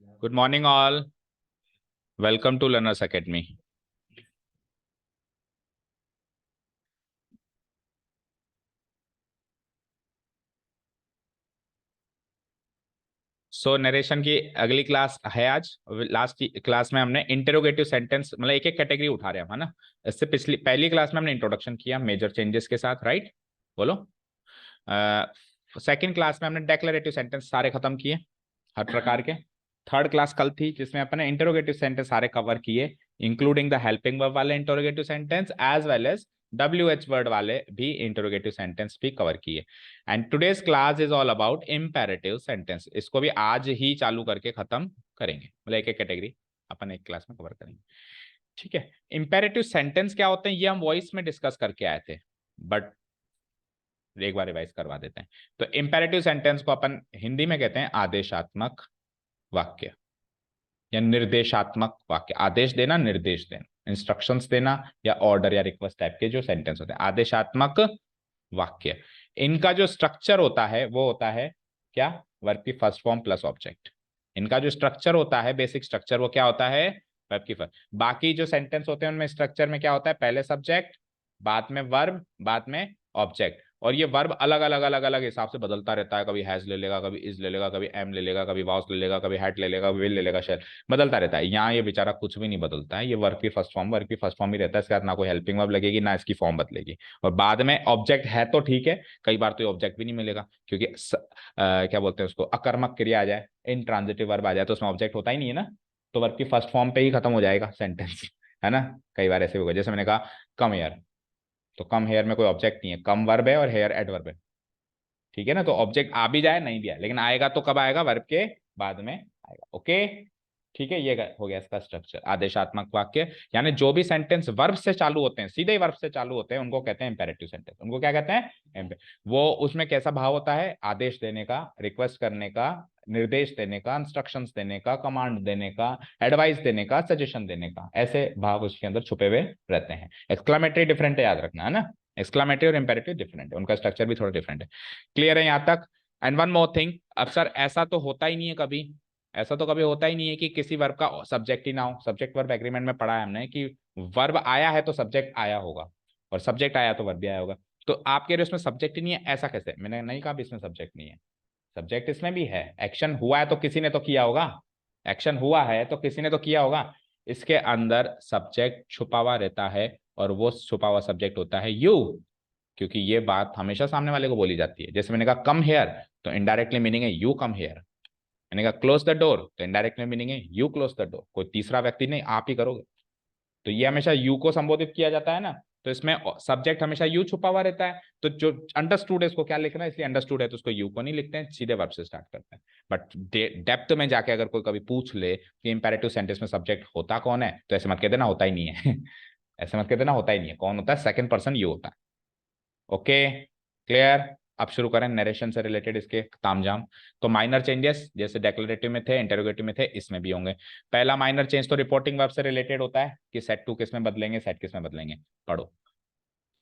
Good morning, all. Welcome to Learners Academy. Narration की अगली class है आज। लास्ट क्लास में हमने इंटेरोगेटिव सेंटेंस मतलब एक एक कैटेगरी उठा रहे हैं, है ना। इससे पिछली पहली क्लास में हमने इंट्रोडक्शन किया मेजर चेंजेस के साथ, राइट। बोलो। सेकंड क्लास में हमने डेक्लरेटिव सेंटेंस सारे खत्म किए हर प्रकार के। थर्ड क्लास कल थी जिसमें अपने इंटरोगेटिव सेंटेंस सारे कवर किए, इंक्लूडिंग द हेल्पिंग वर्ब वाले interrogative sentence as well as WH word वाले भी इंटरोगेटिव सेंटेंस भी कवर किए। And today's class is all about imperative sentence. इसको भी आज ही चालू करके खत्म करेंगे, मतलब एक एक कैटेगरी अपन एक क्लास में कवर करेंगे, ठीक है। इंपेरेटिव सेंटेंस क्या होते हैं ये हम वॉइस में डिस्कस करके आए थे, बट एक बार रिवाइज करवा देते हैं। तो इंपेरेटिव सेंटेंस को अपन हिंदी में कहते हैं आदेशात्मक वाक्य या निर्देशात्मक वाक्य। आदेश देना, निर्देश देना, इंस्ट्रक्शंस देना या ऑर्डर या रिक्वेस्ट टाइप के जो सेंटेंस होते हैं, आदेशात्मक वाक्य। इनका जो स्ट्रक्चर होता है वो होता है क्या, वर्ब की फर्स्ट फॉर्म प्लस ऑब्जेक्ट। इनका जो स्ट्रक्चर होता है, बेसिक स्ट्रक्चर, वो क्या होता है, वर्ब की फर्स्ट। बाकी जो सेंटेंस होते हैं उनमें स्ट्रक्चर में क्या होता है, पहले सब्जेक्ट, बाद में वर्ब, बाद में ऑब्जेक्ट। और ये वर्ब अलग अलग अलग अलग हिसाब से बदलता रहता है, कभी हैज ले लेगा, कभी इज ले लेगा, कभी एम ले लेगा, कभी वाउस ले लेगा, कभी हैड ले लेगा, कभी विल ले लेगा, शेल बदलता रहता है। यहाँ ये बेचारा कुछ भी नहीं बदलता है, ये वर्ब की फर्स्ट फॉर्म, वर्ब की फर्स्ट फॉर्म ही रहता है। इसके बाद ना कोई हेल्पिंग वर्ब लगेगी ना इसकी फॉर्म बदलेगी। और बाद में ऑब्जेक्ट है तो ठीक है, कई बार तो ये ऑब्जेक्ट भी नहीं मिलेगा क्योंकि क्या बोलते हैं उसको, अकर्मक क्रिया आ जाए, इन ट्रांजिटिव वर्ब आ जाए तो उसमें ऑब्जेक्ट होता ही नहीं है ना, तो वर्ब की फर्स्ट फॉर्म पे ही खत्म हो जाएगा सेंटेंस, है ना। कई बार ऐसे होगा, जैसे मैंने कहा कम हेयर, तो कम हेयर में कोई ऑब्जेक्ट नहीं है, कम वर्ब है और हेयर एडवर्ब है, ठीक है ना। तो ऑब्जेक्ट आ भी जाए नहीं भी आए, लेकिन आएगा तो कब आएगा, वर्ब के बाद में आएगा, ओके। ठीक है, ये हो गया इसका स्ट्रक्चर। आदेशात्मक वाक्य यानी जो भी सेंटेंस वर्ब से चालू होते हैं, सीधे ही वर्ब से चालू होते हैं, उनको कहते हैं इंपेरेटिव सेंटेंस। उनको क्या कहते हैं, वो उसमें कैसा भाव होता है, आदेश देने का, रिक्वेस्ट करने का, निर्देश देने का, इंस्ट्रक्शंस देने का, कमांड देने का, एडवाइस देने का, सजेशन देने का, ऐसे भाव उसके अंदर छुपे हुए रहते हैं। एक्सक्लामेटरी डिफरेंट है, याद रखना, है ना। एक्सक्लामेटरी और इंपेरेटिव डिफरेंट है, उनका स्ट्रक्चर भी थोड़ा डिफरेंट है। क्लियर है यहाँ तक। एंड वन मोर थिंग, अब सर ऐसा तो होता ही नहीं है कभी, ऐसा तो कभी होता ही नहीं है कि किसी वर्ब का सब्जेक्ट ही ना हो। सब्जेक्ट वर्ब एग्रीमेंट में पढ़ा है हमने कि वर्ब आया है तो सब्जेक्ट आया होगा, और सब्जेक्ट आया तो वर्ब भी आया होगा। तो आप कह रहे हो इसमें सब्जेक्ट ही नहीं है, ऐसा कैसे। मैंने नहीं कहा इसमें सब्जेक्ट नहीं है, सब्जेक्ट इसमें भी है। एक्शन हुआ है तो किसी ने तो किया होगा, एक्शन हुआ है तो किसी ने तो किया होगा। इसके अंदर सब्जेक्ट छुपा हुआ रहता है, और वो छुपा हुआ सब्जेक्ट होता है यू, क्योंकि ये बात हमेशा सामने वाले को बोली जाती है। जैसे मैंने कहा कम हेयर, तो इनडायरेक्टली मीनिंग है यू कम हेयर। मैंने कहा क्लोज द डोर, तो इनडायरेक्टली मीनिंग है यू क्लोज द डोर, कोई तीसरा व्यक्ति नहीं, आप ही करोगे। तो ये हमेशा यू को संबोधित किया जाता है ना, तो इसमें सब्जेक्ट हमेशा यू छुपा हुआ रहता है। तो जो अंडरस्टूड है उसको क्या लिखना है, इसलिए अंडरस्टूड है तो उसको यू को नहीं लिखते हैं, सीधे वर्ब से स्टार्ट करते हैं। बट डेप्थ में जाके अगर कोई कभी पूछ ले कि इंपेरेटिव सेंटेंस में सब्जेक्ट होता कौन है, तो ऐसे मत कह देना होता ही नहीं है ऐसे मत कह देना होता ही नहीं है, कौन होता है, सेकंड पर्सन यू होता है, ओके। क्लियर। अब शुरू करें नरेशन से रिलेटेड इसके तामझाम। तो माइनर चेंजेस जैसे डेक्लरेटिव में थे, इंटरोगेटिव में थे, इसमें भी होंगे। पहला माइनर चेंज तो रिपोर्टिंग वर्ब से रिलेटेड होता है कि सेट टू किस में बदलेंगे, सेट किस में बदलेंगे, पढ़ो।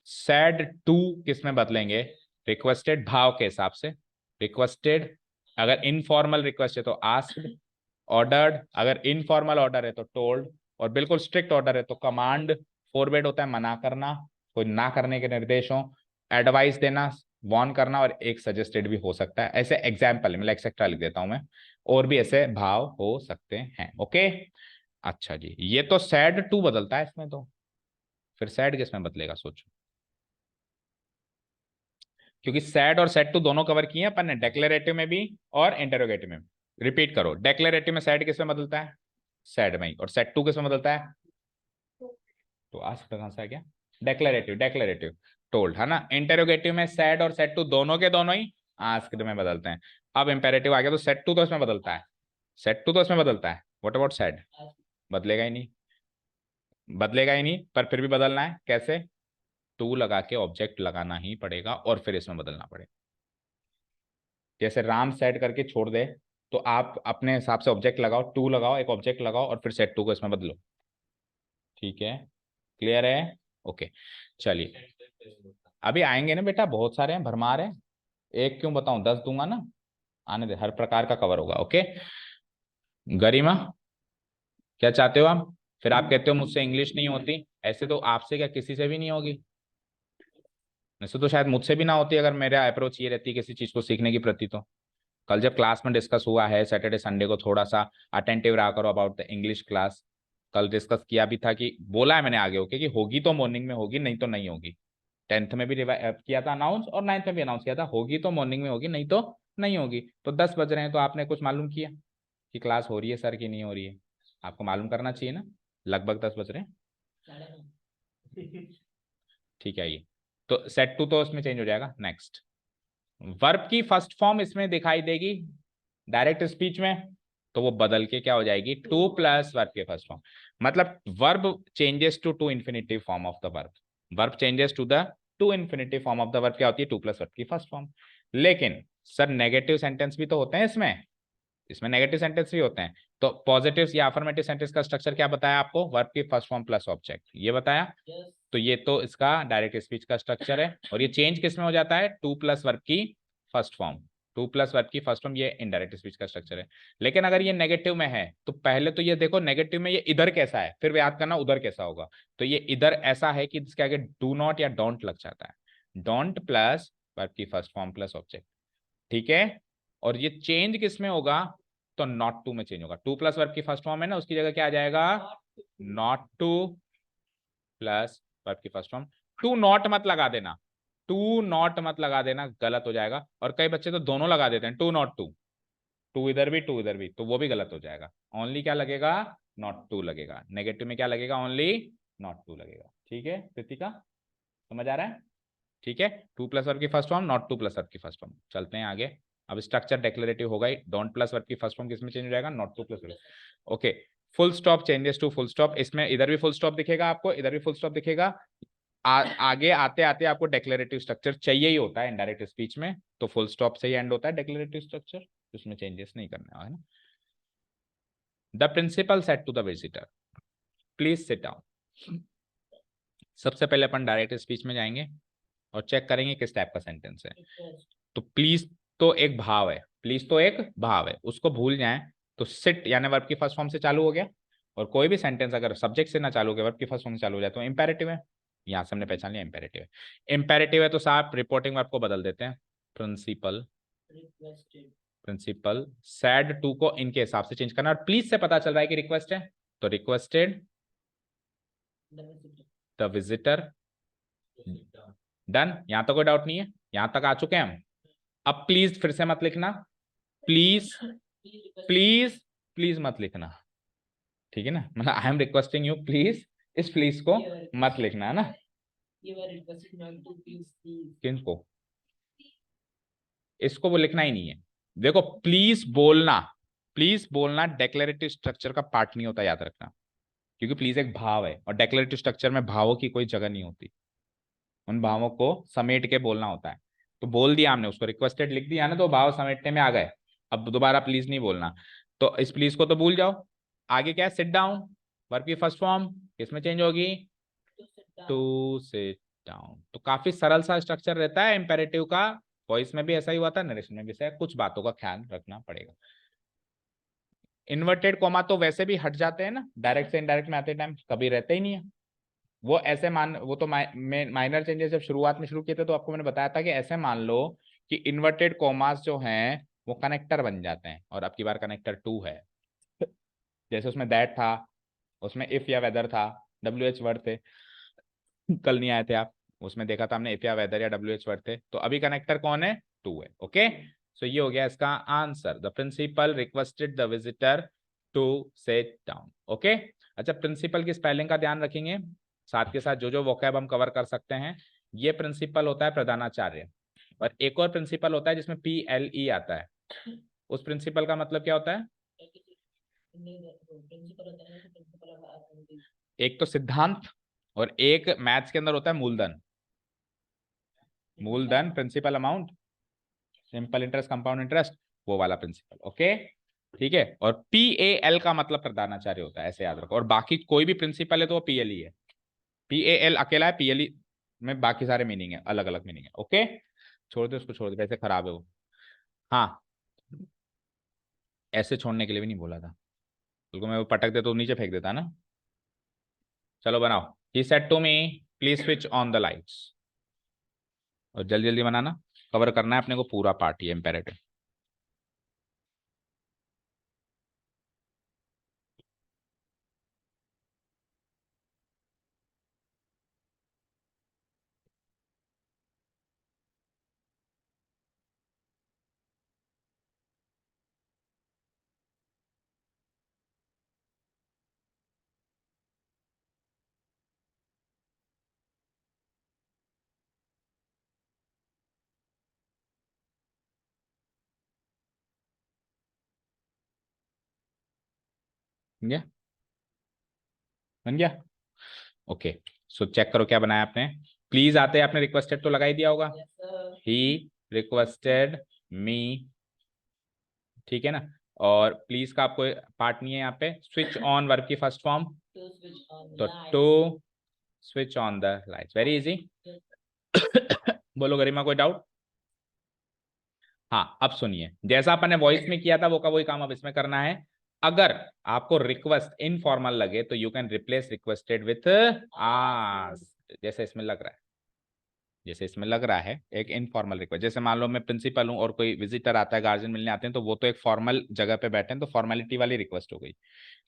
सेड टू किस में बदलेंगे, रिक्वेस्टेड भाव के हिसाब से। रिक्वेस्टेड अगर इनफॉर्मल रिक्वेस्ट है तो आस्क्ड, ऑर्डर्ड अगर इनफॉर्मल ऑर्डर है तो टोल्ड, और बिल्कुल स्ट्रिक्ट ऑर्डर है तो कमांड। फॉरबिड होता है मना करना, कोई ना करने के निर्देश हो। एडवाइस देना, वॉर्न करना, और एक सजेस्टेड भी हो सकता है। ऐसे एग्जाम्पल मतलब एक्सेट्रा लिख देता हूं मैं, और भी ऐसे भाव हो सकते हैं, ओके। अच्छा जी, ये तो सैड टू बदलता है इसमें, तो फिर सैड किसमें बदलेगा सोचो, क्योंकि सैड और सेड टू दोनों कवर किए अपन ने, डेक्लेरेटिव में भी और इंटरोगेटिव में। रिपीट करो, डेक्लेरेटिव में सैड किसमें बदलता है, सैड में ही, और सेड टू किसमें बदलता है, तो आज कहां से आ गया, डेक्लेरेटिव, डेक्लेरेटिव टोल्ड, है ना। इंटरोगेटिव में सैड और सेड टू दोनों के दोनों ही आस्क्ड में बदलते हैं। अब इंपेरेटिव आ गया तो सेड टू तो इसमें बदलता है, सेड टू तो इसमें बदलता है, व्हाट अबाउट सैड, बदलेगा ही नहीं, बदलेगा ही नहीं, पर फिर भी बदलना है कैसे, टू लगा के ऑब्जेक्ट लगाना ही पड़ेगा और फिर इसमें बदलना पड़ेगा। जैसे राम सेट करके छोड़ दे, तो आप अपने हिसाब से ऑब्जेक्ट लगाओ, टू लगाओ, एक ऑब्जेक्ट लगाओ और फिर सेट टू को इसमें बदलो, ठीक है। क्लियर है, ओके। चलिए अभी आएंगे ना बेटा, बहुत सारे हैं, भरमार है। एक क्यों बताऊं, 10 दूंगा ना, आने दे, हर प्रकार का कवर होगा, ओके। गरिमा क्या चाहते हो आप? फिर आप कहते हो मुझसे इंग्लिश नहीं होती। ऐसे तो आपसे क्या किसी से भी नहीं होगी। वैसे तो शायद मुझसे भी ना होती अगर मेरा अप्रोच ये रहती किसी चीज को सीखने की प्रति। तो कल जब क्लास में डिस्कस हुआ है सैटरडे संडे को थोड़ा सा अटेंटिव रहा करो अबाउट द इंग्लिश क्लास। कल डिस्कस किया भी था कि बोला है मैंने आगे ओके कि होगी तो मॉर्निंग में होगी नहीं तो नहीं होगी। 10th में भी किया था अनाउंस और 9th में भी अनाउंस किया था होगी तो मॉर्निंग में होगी नहीं तो नहीं होगी। तो 10 बज रहे हैं तो आपने कुछ मालूम किया कि क्लास हो रही है सर की नहीं हो रही है। आपको मालूम करना चाहिए ना। लगभग 10 बज रहे हैं। ठीक है ये तो सेट टू तो उसमें चेंज हो जाएगा। नेक्स्ट वर्ब की फर्स्ट फॉर्म इसमें दिखाई देगी डायरेक्ट स्पीच में। तो वो बदल के क्या हो जाएगी टू प्लस वर्ब के फर्स्ट फॉर्म। मतलब verb changes to to infinitive form of the verb. Verb changes to the to infinitive form of the verb क्या होती है टू प्लस वर्ब की फर्स्ट फॉर्म। लेकिन सर नेगेटिव सेंटेंस भी तो होते हैं इसमें। इसमें नेगेटिव सेंटेंस भी होते हैं। तो पॉजिटिव या अफर्मेटिव सेंटेंस का स्ट्रक्चर क्या बताया आपको वर्ब की फर्स्ट फॉर्म प्लस ऑब्जेक्ट ये बताया। तो ये तो इसका डायरेक्ट स्पीच का स्ट्रक्चर है और ये चेंज किस में हो जाता है टू प्लस वर्ब की first form. To plus verb की फर्स्ट फॉर्म ये इनडायरेक्ट स्पीच का स्ट्रक्चर है। लेकिन अगर ये नेगेटिव में है तो पहले तो ये देखो नेगेटिव में ये इधर कैसा है फिर याद करना उधर कैसा होगा। तो ये इधर ऐसा है कि इसके आगे डू नॉट या डोंट लग जाता है। डोंट प्लस वर्ब की फर्स्ट फॉर्म प्लस ऑब्जेक्ट। ठीक है। और ये चेंज किस में होगा तो नॉट टू में चेंज होगा। टू प्लस वर्ब की फर्स्ट फॉर्म है ना उसकी जगह क्या आ जाएगा नॉट टू प्लस वर्ब की फर्स्ट फॉर्म। टू नॉट मत लगा देना। टू नॉट मत लगा देना गलत हो जाएगा और कई बच्चे तो दोनों लगा देते हैं टू नॉट टू। टू इधर भी टू इधर भी तो वो भी गलत हो जाएगा। ओनली क्या लगेगा नॉट टू लगेगा। नेगेटिव में क्या लगेगा ओनली नॉट टू लगेगा। ठीक है कृतिका समझ आ रहा है। ठीक है टू प्लस वर्ब की first form not to plus verb की फर्स्ट फॉर्म। चलते हैं आगे। अब स्ट्रक्चर डेक्लेरेटिव होगा ही। डोंट प्लस वर्ब की फर्स्ट फॉर्म किसमें चेंज हो जाएगा not to plus verb. Okay full stop changes to full stop. इसमें इधर भी फुल स्टॉप दिखेगा आपको इधर भी फुल स्टॉप दिखेगा। आगे आते आते आपको डेक्लेरेटिव स्ट्रक्चर चाहिए ही होता है इनडायरेक्ट स्पीच में। तो फुल स्टॉप से ही एंड होता है डेक्लेरेटिव स्ट्रक्चर। उसमें चेंजेस नहीं करना है ना। The principal said to the visitor please sit down. सबसे पहले अपन डायरेक्ट स्पीच में जाएंगे और चेक करेंगे किस टाइप का सेंटेंस है। तो प्लीज तो एक भाव है। प्लीज तो एक भाव है उसको भूल जाएं। तो सिट यानी वर्ब की फर्स्ट फॉर्म से चालू हो गया। और कोई भी सेंटेंस अगर सब्जेक्ट से ना चालू हो गया वर्ब की फर्स्ट फॉर्म से चालू हो जाए तो इंपेरेटिव है। यहां से हमने पहचान लिया इंपेरेटिव है। इंपेरेटिव है तो साहब रिपोर्टिंग वर्ब को बदल देते हैं। प्रिंसिपल प्रिंसिपल सैड टू को इनके हिसाब से चेंज करना और प्लीज से पता चल रहा है कि रिक्वेस्ट है। तो रिक्वेस्टेड द विजिटर। डन यहां तक कोई डाउट नहीं है। यहां तक आ चुके हैं हम। अब प्लीज फिर से मत लिखना। प्लीज प्लीज प्लीज मत लिखना। ठीक है ना मतलब I am requesting you please. इस प्लीज को मत लिखना है ना। किनको इसको वो लिखना ही नहीं है। देखो प्लीज बोलना डेक्लेरेटिव स्ट्रक्चर का पार्ट नहीं होता याद रखना। क्योंकि प्लीज एक भाव है और डेक्लेरेटिव स्ट्रक्चर में भावों की कोई जगह नहीं होती। उन भावों को समेट के बोलना होता है। तो बोल दिया हमने उसको रिक्वेस्टेड लिख दिया ना तो भाव समेटने में आ गए। अब दोबारा प्लीज नहीं बोलना। तो इस प्लीज को तो भूल जाओ। आगे क्या है सिट डाउन। वर्ब की फर्स्ट फॉर्म किसमें चेंज होगी टू सिट डाउन। तो काफी सरल सा स्ट्रक्चर रहता है इंपेरेटिव का। वॉइस में भी ऐसा ही हुआ था नरेशन में भी ऐसा है। कुछ बातों का ख्याल रखना पड़ेगा। इन्वर्टेड कॉमा तो वैसे भी हट जाते हैं ना डायरेक्ट से इनडायरेक्ट में आते टाइम कभी रहते ही नहीं है। वो ऐसे मान वो तो माइनर चेंजेस जब शुरुआत में शुरू किए थे तो आपको मैंने बताया था कि ऐसे मान लो कि इन्वर्टेड कॉमास जो हैं वो कनेक्टर बन जाते हैं और अब की बार कनेक्टर टू है। जैसे उसमें दैट था उसमें इफ या वेदर था डब्ल्यू एच वर्ड थे। कल नहीं आए थे आप। उसमें देखा था हमने इफ या वेदर या डब्ल्यू एच वर्ड थे। तो अभी कनेक्टर कौन है टू है। ओके सो ये हो गया इसका answer. The principal requested the visitor to sit down. Okay अच्छा प्रिंसिपल की स्पेलिंग का ध्यान रखेंगे। साथ के साथ जो जो वोकैब हम कवर कर सकते हैं। ये प्रिंसिपल होता है प्रधानाचार्य। और एक और प्रिंसिपल होता है जिसमें PLE आता है। उस प्रिंसिपल का मतलब क्या होता है एक तो सिद्धांत और एक मैथ्स के अंदर होता है मूलधन। मूलधन principal amount simple interest compound interest वो वाला प्रिंसिपल। ओके ठीक है। और PAL का मतलब प्रधानाचार्य होता है ऐसे याद रखो। और बाकी कोई भी प्रिंसिपल है तो वो PLE है। PAL अकेला है PLE में बाकी सारे मीनिंग है अलग अलग मीनिंग है। ओके छोड़ दे उसको छोड़ दे वैसे खराब है वो। हाँ ऐसे छोड़ने के लिए भी नहीं बोला था। बिल्कुल, मैं वो पटक दे तो नीचे फेंक देता ना। चलो बनाओ। He said to me please switch on the lights. और जल्दी जल्दी बनाना, कवर करना है अपने को पूरा पार्ट, ये इम्पेरेटिव। बन गया? बन गया? ओके। सो चेक करो क्या बनाया आपने। प्लीज आते आपने रिक्वेस्टेड तो लगा ही दिया होगा। ही रिक्वेस्टेड मी, ठीक है ना। और प्लीज का आपको पार्ट नहीं है यहाँ पे। स्विच ऑन वर्ब की फर्स्ट फॉर्म, तो to switch on the lights, very easy. बोलो गरिमा, कोई डाउट? हाँ, अब सुनिए, जैसा अपन ने वॉइस में किया था वो का वही काम अब इसमें करना है। अगर आपको रिक्वेस्ट इनफॉर्मल लगे तो you can replace requested with ask, जैसे इसमें लग रहा है। जैसे इसमें लग रहा है एक इनफॉर्मल रिक्वेस्ट, जैसे मान लो मैं प्रिंसिपल हूँ और कोई विजिटर आता है, गार्जियन मिलने आते हैं, तो वो तो एक फॉर्मल जगह पे बैठे हैं, तो फॉर्मेलिटी वाली रिक्वेस्ट हो गई।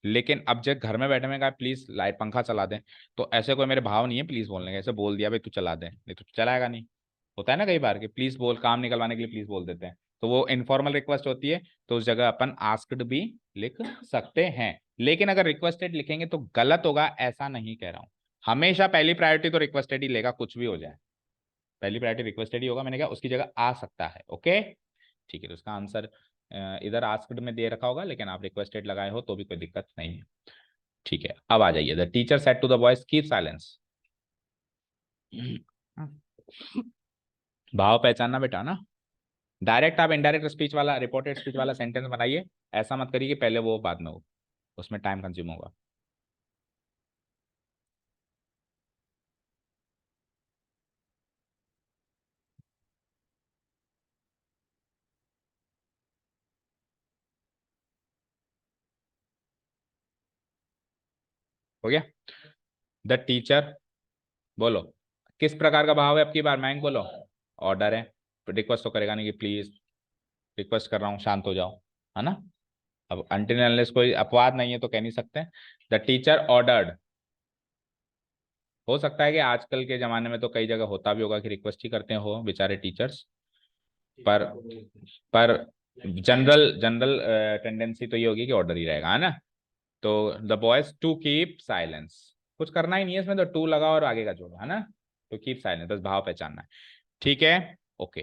लेकिन अब जब घर में बैठे में कहा प्लीज लाइट पंखा चला दें, तो ऐसे कोई मेरे भाव नहीं है प्लीज बोलने का, ऐसे बोल दिया भाई तू चला दे, नहीं तो चलाएगा नहीं। होता है ना कई बार कि प्लीज बोल, काम निकलवाने के लिए प्लीज बोल देते हैं, तो वो इनफॉर्मल रिक्वेस्ट होती है, तो उस जगह अपन आस्क्ड भी लिख सकते हैं। लेकिन अगर रिक्वेस्टेड लिखेंगे तो गलत होगा, ऐसा नहीं कह रहा हूं। हमेशा पहली प्रायोरिटी तो रिक्वेस्टेड ही लेगा, कुछ भी हो जाए पहली प्रायोरिटी रिक्वेस्टेड ही होगा। मैंने कहा उसकी जगह आ सकता है, ओके ठीक है। तो उसका आंसर इधर आस्क्ड में दे रखा होगा, लेकिन आप रिक्वेस्टेड लगाए हो तो भी कोई दिक्कत नहीं है। ठीक है, अब आ जाइए। The teacher said to the boys keep silence. भाव पहचानना बेटा ना। डायरेक्ट आप इनडायरेक्ट स्पीच वाला, रिपोर्टेड स्पीच वाला सेंटेंस बनाइए। ऐसा मत करिए कि पहले वो बाद में हो, उसमें टाइम कंज्यूम होगा। हो गया? द टीचर, बोलो किस प्रकार का भाव है आपकी बार, मैंग बोलो। ऑर्डर है, रिक्वेस्ट तो करेगा नहीं कि प्लीज रिक्वेस्ट कर रहा हूँ शांत हो जाओ, है ना। अब अनटिल अनलेस कोई अपवाद नहीं है तो कह नहीं सकते। द टीचर ऑर्डर्ड, हो सकता है कि आजकल के जमाने में तो कई जगह होता भी होगा कि रिक्वेस्ट ही करते हो बेचारे टीचर्स, पर पर जनरल जनरल टेंडेंसी तो ये होगी कि ऑर्डर ही रहेगा, है ना। तो the boys to keep silence, कुछ करना ही नहीं है इसमें, तो टू लगा और आगे का जोड़ो, है ना। तो कीप साइलेंस, बस भाव पहचानना है। ठीक है, ओके,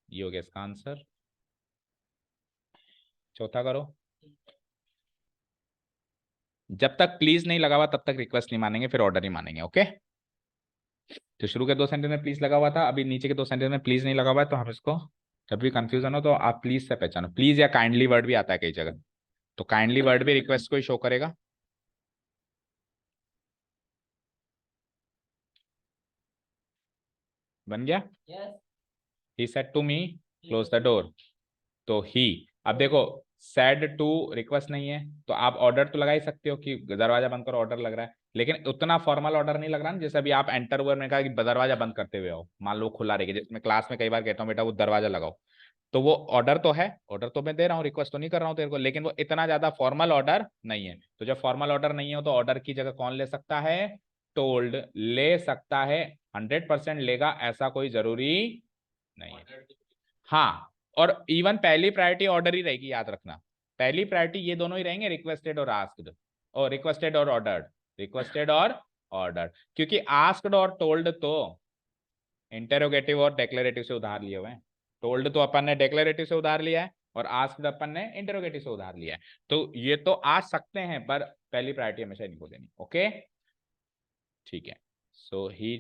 ये हो गया इसका आंसर। चौथा करो। जब तक प्लीज नहीं लगा हुआ तब तक रिक्वेस्ट नहीं मानेंगे, फिर ऑर्डर ही मानेंगे, ओके। तो शुरू के दो सेंटेंस में प्लीज लगा हुआ था, अभी नीचे के दो सेंटेंस में प्लीज नहीं लगा हुआ है, तो हम इसको जब भी कंफ्यूजन हो तो आप प्लीज से पहचानो। प्लीज या काइंडली वर्ड भी आता है कई जगह, तो काइंडली वर्ड भी रिक्वेस्ट को ही शो करेगा। बन गया? He said to me close the door, तो ही, अब देखो सेड टू रिक्वेस्ट नहीं है, तो आप ऑर्डर तो लगा ही सकते हो कि दरवाजा बंद करो, ऑर्डर लग रहा है, लेकिन उतना फॉर्मल ऑर्डर नहीं लग रहा ना, जैसे अभी आप एंटर हुए, मैंने कहा कि दरवाजा बंद करते हुए आओ, मान लो खुला रहेगा, जिसमें क्लास में कई बार कहता हूँ बेटा वो दरवाजा लगाओ, तो वो ऑर्डर तो है, ऑर्डर तो मैं दे रहा हूँ, रिक्वेस्ट तो नहीं कर रहा हूँ तेरे को, लेकिन वो इतना ज्यादा फॉर्मल ऑर्डर नहीं है। तो जब फॉर्मल ऑर्डर नहीं हो तो ऑर्डर की जगह कौन ले सकता है, टोल्ड ले सकता है। 100% लेगा ऐसा कोई जरूरी नहीं है। हाँ, और इवन पहली प्रायोरिटी ऑर्डर ही रहेगी, याद रखना। पहली प्रायोरिटी ये दोनों ही रहेंगे, रिक्वेस्टेड और आस्क्ड, और रिक्वेस्टेड और ऑर्डर्ड, रिक्वेस्टेड और ऑर्डर्ड, क्योंकि आस्क्ड और टोल्ड तो इंटेरोगेटिव और डेक्लेरेटिव से उधार लिए हुए हैं। टोल्ड तो अपन ने डेक्लेरेटिव से उधार लिया है, और आस्क्ड अपन ने इंटेरोगेटिव से उधार लिया है, तो ये तो आ सकते हैं, पर पहली प्रायोरिटी हमेशा इनको देनी, ओके ठीक है। So he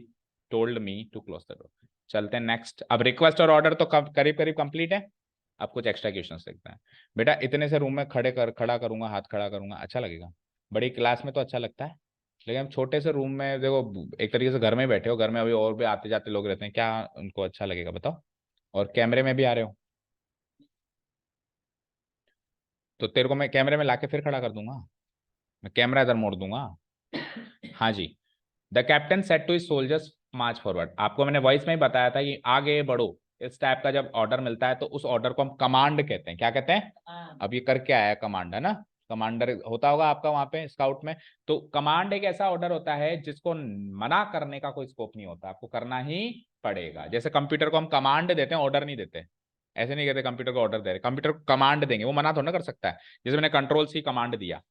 told me to close the door. चलते हैं नेक्स्ट। अब रिक्वेस्ट और ऑर्डर तो करीब करीब कंप्लीट है। अब कुछ एक्स्ट्रा क्वेश्चन देखते हैं। बेटा इतने से रूम में खड़ा करूंगा, हाथ खड़ा करूंगा, अच्छा लगेगा? बड़ी क्लास में तो अच्छा लगता है, लेकिन हम छोटे से रूम में देखो, एक तरीके से घर में ही बैठे हो, घर में अभी और भी आते जाते लोग रहते हैं, क्या उनको अच्छा लगेगा बताओ? और कैमरे में भी आ रहे हो, तो तेरे को मैं कैमरे में लाके फिर खड़ा कर दूंगा। मैं कैमरा इधर मोड़ दूंगा। हाँ जी। The captain said to his soldiers march forward. आपको मैंने वॉइस में ही बताया था कि आगे बढ़ो। इस टाइप का जब ऑर्डर मिलता है तो उस ऑर्डर को हम कमांड कहते हैं। क्या कहते हैं? अब ये करके आया कमांड, है ना? कमांडर होता होगा आपका वहां पे स्काउट में। तो कमांड एक ऐसा ऑर्डर होता है जिसको मना करने का कोई स्कोप नहीं होता, आपको करना ही पड़ेगा। जैसे कंप्यूटर को हम कमांड देते हैं, ऑर्डर नहीं देते। ऐसे नहीं कहते कंप्यूटर को ऑर्डर दे रहे, कंप्यूटर को कमांड देंगे, वो मना थोड़ा ना कर सकता है। जैसे मैंने कंट्रोल सी कमांड दिया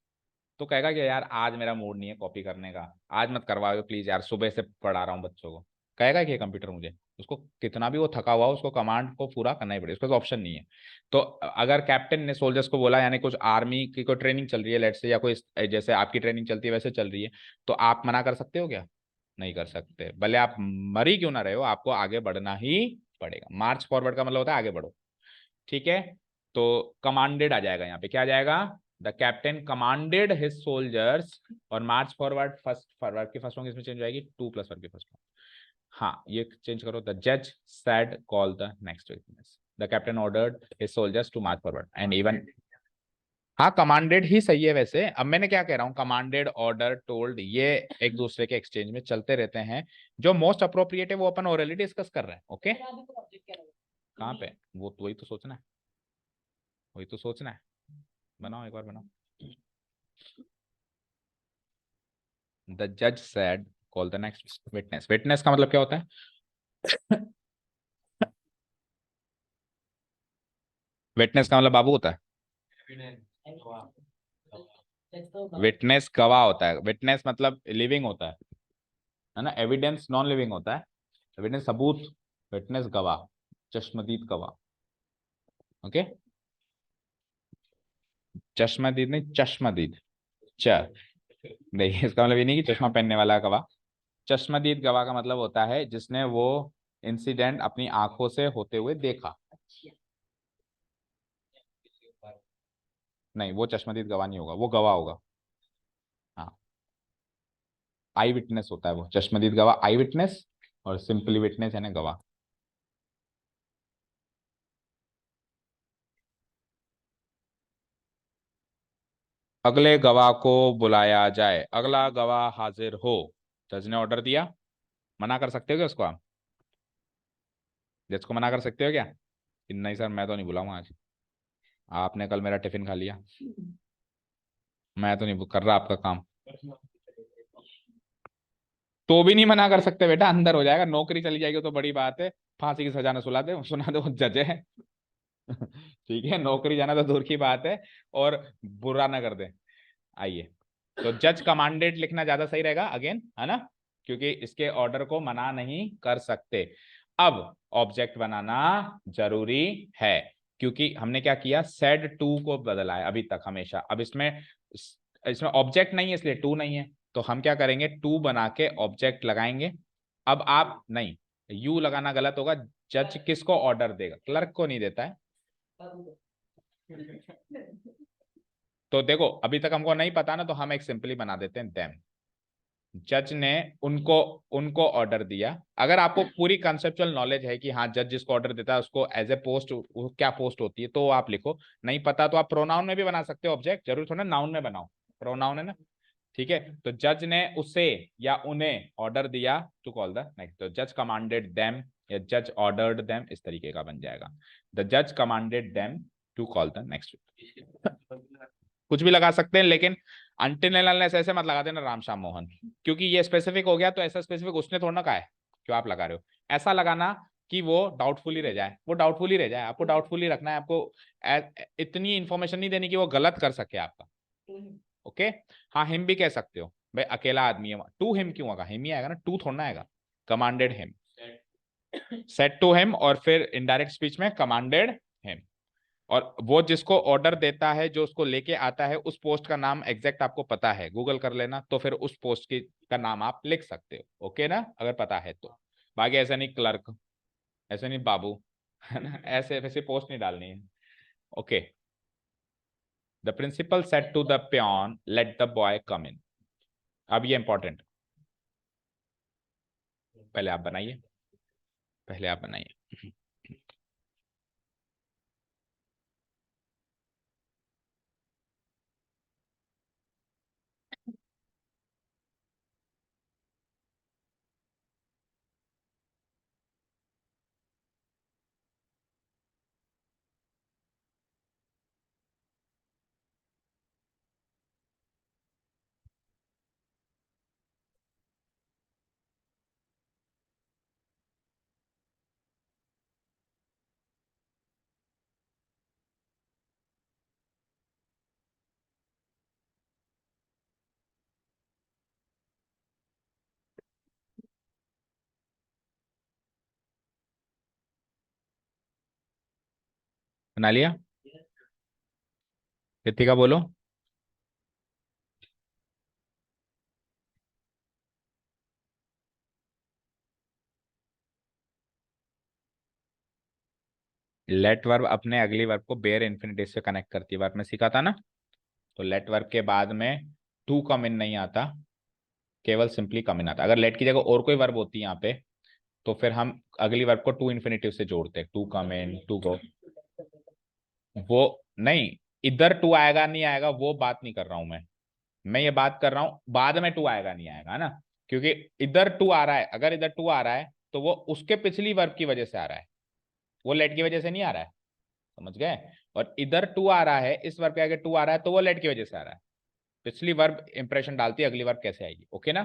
तो कहेगा कि यार आज मेरा मूड नहीं है कॉपी करने का, आज मत करवाओ प्लीज यार, सुबह से पढ़ा रहा हूँ बच्चों को। कहेगा कि ये कंप्यूटर मुझे, उसको कितना भी वो थका हुआ हो उसको कमांड को पूरा करना ही पड़ेगा, उसका तो ऑप्शन नहीं है। तो अगर कैप्टन ने सोल्जर्स को बोला, यानी कुछ आर्मी की कोई ट्रेनिंग चल रही है लेट से, या कोई जैसे आपकी ट्रेनिंग चलती है वैसे चल रही है, तो आप मना कर सकते हो क्या? नहीं कर सकते, भले आप मरी क्यों ना रहे हो, आपको आगे बढ़ना ही पड़ेगा। मार्च फॉरवर्ड का मतलब होता है आगे बढ़ो। ठीक है। तो कमांडेड आ जाएगा यहाँ पे, क्या आ जाएगा? The captain commanded his soldiers और मार्च फॉरवर्ड, फर्स्ट फॉरवर्ड की फर्स्ट फॉर्म इसमें चेंज हो जाएगी, टू प्लस वर्ड की फर्स्ट फॉर्म। हाँ, ये चेंज करो। द जज said call the next witness. The captain ordered his soldiers to march forward and even. हाँ, कमांडेड ही सही है वैसे। अब मैंने क्या कह रहा हूँ, कमांडेड, ऑर्डर, टोल्ड, ये एक दूसरे के एक्सचेंज में चलते रहते हैं। जो मोस्ट अप्रोप्रिएट है वो अपन ऑलरेडी डिस्कस कर रहे हैं। ओके, कहाँ पे? वो तो वही तो सोचना है, वही तो सोचना है। बनाओ, एक बार बनाओ। द जज said call the next witness. Witness का मतलब क्या होता है? विटनेस का मतलब बाबू होता है। विटनेस गवाह होता है। विटनेस मतलब लिविंग होता है ना? एविडेंस नॉन लिविंग होता है, एविडेंस सबूत। विटनेस गवाह, चश्मदीद गवाह। ओके, चश्मदीद नहीं, चश्मदीद। च देखिए, इसका मतलब ये नहीं कि चश्मा पहनने वाला गवाह। चश्मदीद गवाह का मतलब होता है जिसने वो इंसिडेंट अपनी आंखों से होते हुए देखा। नहीं, वो चश्मदीद गवाह नहीं होगा, वो गवाह होगा। हाँ, आई विटनेस होता है वो। चश्मदीद गवाह आई विटनेस, और सिंपली विटनेस यानी गवाह। अगले गवाह को बुलाया जाए। अगला गवाह हाजिर हो। जज ने ऑर्डर दिया। मना कर सकते हो क्या उसको आप? जज को मना कर सकते हो क्या कि नहीं सर मैं तो नहीं बुलाऊंगा आज, आपने कल मेरा टिफिन खा लिया, मैं तो नहीं कर रहा आपका काम? तो भी नहीं मना कर सकते बेटा, अंदर हो जाएगा, नौकरी चली जाएगी तो बड़ी बात है। फांसी की सजा ना सुना दे वो जज है। ठीक है, नौकरी जाना तो दूर की बात है, और बुरा ना कर दे। आइए, तो जज कमांडेड लिखना ज्यादा सही रहेगा अगेन, है ना? क्योंकि इसके ऑर्डर को मना नहीं कर सकते। अब ऑब्जेक्ट बनाना जरूरी है, क्योंकि हमने क्या किया, सेड टू को बदला है अभी तक हमेशा। अब इसमें इसमें ऑब्जेक्ट नहीं है इसलिए टू नहीं है, तो हम क्या करेंगे, टू बना के ऑब्जेक्ट लगाएंगे। अब आप नहीं, यू लगाना गलत होगा। जज किसको ऑर्डर देगा? क्लर्क को नहीं देता है। तो देखो, अभी तक हमको नहीं पता ना, तो हम एक सिंपली बना देते हैं देम। जज ने उनको उनको ऑर्डर दिया। अगर आपको पूरी कंसेप्चुअल नॉलेज है कि हाँ जज जिसको ऑर्डर देता है उसको एज ए पोस्ट, क्या पोस्ट होती है, तो आप लिखो। नहीं पता तो आप प्रोनाउन में भी बना सकते हो ऑब्जेक्ट, जरूर थोड़ा नाउन में बनाओ, प्रोनाउन है ना। ठीक है, तो जज ने उसे या उन्हें ऑर्डर दिया टू कॉल द नेक्स्ट। तो जज कमांडेड देम या जज ऑर्डर्ड देम, इस तरीके का बन जाएगा। द जज commanded them to call the next. कुछ भी लगा सकते हैं, लेकिन अंटिल अनलेस ऐसे मत लगा देना राम श्याम मोहन, क्योंकि ये स्पेसिफिक हो गया तो ऐसा स्पेसिफिक उसने थोड़ा ना कहा है जो आप लगा रहे हो। ऐसा लगाना कि वो डाउटफुल ही रह जाए, वो डाउटफुल ही रह जाए, आपको डाउटफुल ही रखना है। आपको इतनी इंफॉर्मेशन नहीं देनी कि वो गलत कर सके आपका। ओके। हाँ, हिम भी कह सकते हो भाई, अकेला आदमी है। टू हिम क्यों आएगा? हिम ही आएगा ना, टू थोड़ा ना आएगा। Commanded him, said to him, और फिर इनडायरेक्ट स्पीच में कमांडेड हिम। और वो जिसको ऑर्डर देता है, जो उसको लेके आता है, उस पोस्ट का नाम एग्जैक्ट आपको पता है, गूगल कर लेना, तो फिर उस पोस्ट की का नाम आप लिख सकते हो। ओके ना, अगर पता है तो। बाकी ऐसा नहीं क्लर्क, ऐसे नहीं बाबू, है ना, ऐसे वैसे पोस्ट नहीं डालनी है। Okay. The principal said to the peon let the boy come in. अब ये इंपॉर्टेंट, पहले आप बनाइए, पहले आप बनाइए। बना लिया? कृतिका बोलो। लेट वर्ब अपने अगली वर्ब को बेयर इन्फिनिटिव से कनेक्ट करती है, वर्ब में सीखा था ना। तो लेट वर्ब के बाद में टू कम इन नहीं आता, केवल सिंपली कम इन आता। अगर लेट की जगह और कोई वर्ब होती है यहाँ पे, तो फिर हम अगली वर्ब को टू इन्फिनिटिव से जोड़ते हैं, to come in, to go. वो नहीं, इधर टू आएगा नहीं आएगा वो बात नहीं कर रहा हूं मैं ये बात कर रहा हूं बाद में टू आएगा नहीं आएगा, है ना। क्योंकि इधर टू आ रहा है, अगर इधर टू आ रहा है तो वो उसके पिछली वर्ब की वजह से आ रहा है, वो लेट की वजह से नहीं आ रहा है, समझ गए। और इधर टू आ रहा है, इस वर्ब के आगे टू आ रहा है तो वो लेट की वजह से आ रहा है। पिछली वर्ब इंप्रेशन डालती है, अगली वर्ब कैसे आएगी, ओके ना।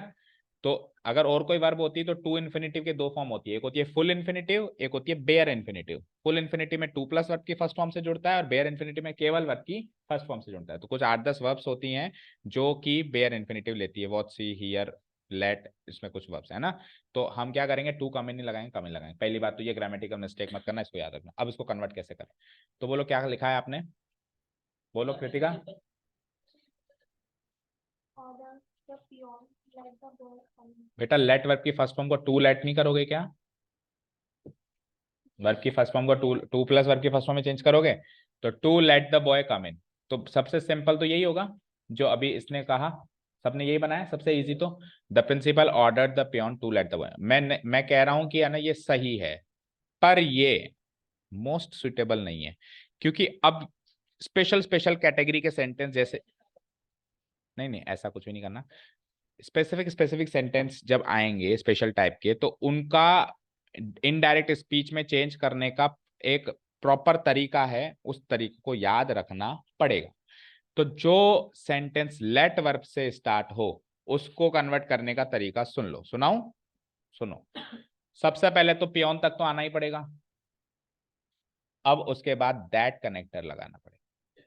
तो अगर और कोई वर्ब होती है तो टू इन्फिनिटिव के दो फॉर्म होती है, एक होती है फुल इन्फिनिटिव, एक होती है बेयर इन्फिनिटिव। फुल इन्फिनिटिव में टू प्लस वर्ब की फर्स्ट फॉर्म से जुड़ता है, और बेयर इन्फिनिटिव में केवल वर्ब की फर्स्ट फॉर्म से जुड़ता है। तो कुछ 8-10 वर्ब्स होती हैं जो कि बेयर इन्फिनिटिव लेती है, वॉट, सी, हियर, लेट, इसमें कुछ वर्ब्स है ना। तो हम क्या करेंगे, टू कम इन नहीं लगाएंगे, कम इन लगाएंगे। पहली बात तो ये ग्रामेटिकल मिस्टेक मत करना, इसको याद रखना। अब इसको कन्वर्ट कैसे करें, तो बोलो क्या लिखा है आपने, बोलो कृतिका। बेटा लेट वर्ब की फर्स्ट फॉर्म को टू लेट नहीं करोगे क्या, वर्ब की फर्स्ट फॉर्म को टू टू प्लस वर्ब की फर्स्ट फॉर्म में चेंज करोगे, तो to let the boy come in. तो सबसे सिंपल तो यही होगा जो अभी इसने कहा, सबने यही बनाया सबसे इजी। तो the principal order the peon to let the boy, मैं कह रहा हूं कि है ना ये सही है, पर ये मोस्ट सुटेबल नहीं है। क्योंकि अब स्पेशल स्पेशल कैटेगरी के सेंटेंस जैसे, नहीं नहीं ऐसा कुछ भी नहीं करना। स्पेसिफिक स्पेसिफिक सेंटेंस जब आएंगे स्पेशल टाइप के, तो उनका इनडायरेक्ट स्पीच में चेंज करने का एक प्रॉपर तरीका है, उस तरीके को याद रखना पड़ेगा। तो जो सेंटेंस लेट वर्ब से स्टार्ट हो उसको कन्वर्ट करने का तरीका सुन लो, सुनाऊं, सुनो। सबसे पहले तो पियोन तक तो आना ही पड़ेगा, अब उसके बाद दैट कनेक्टर लगाना पड़ेगा,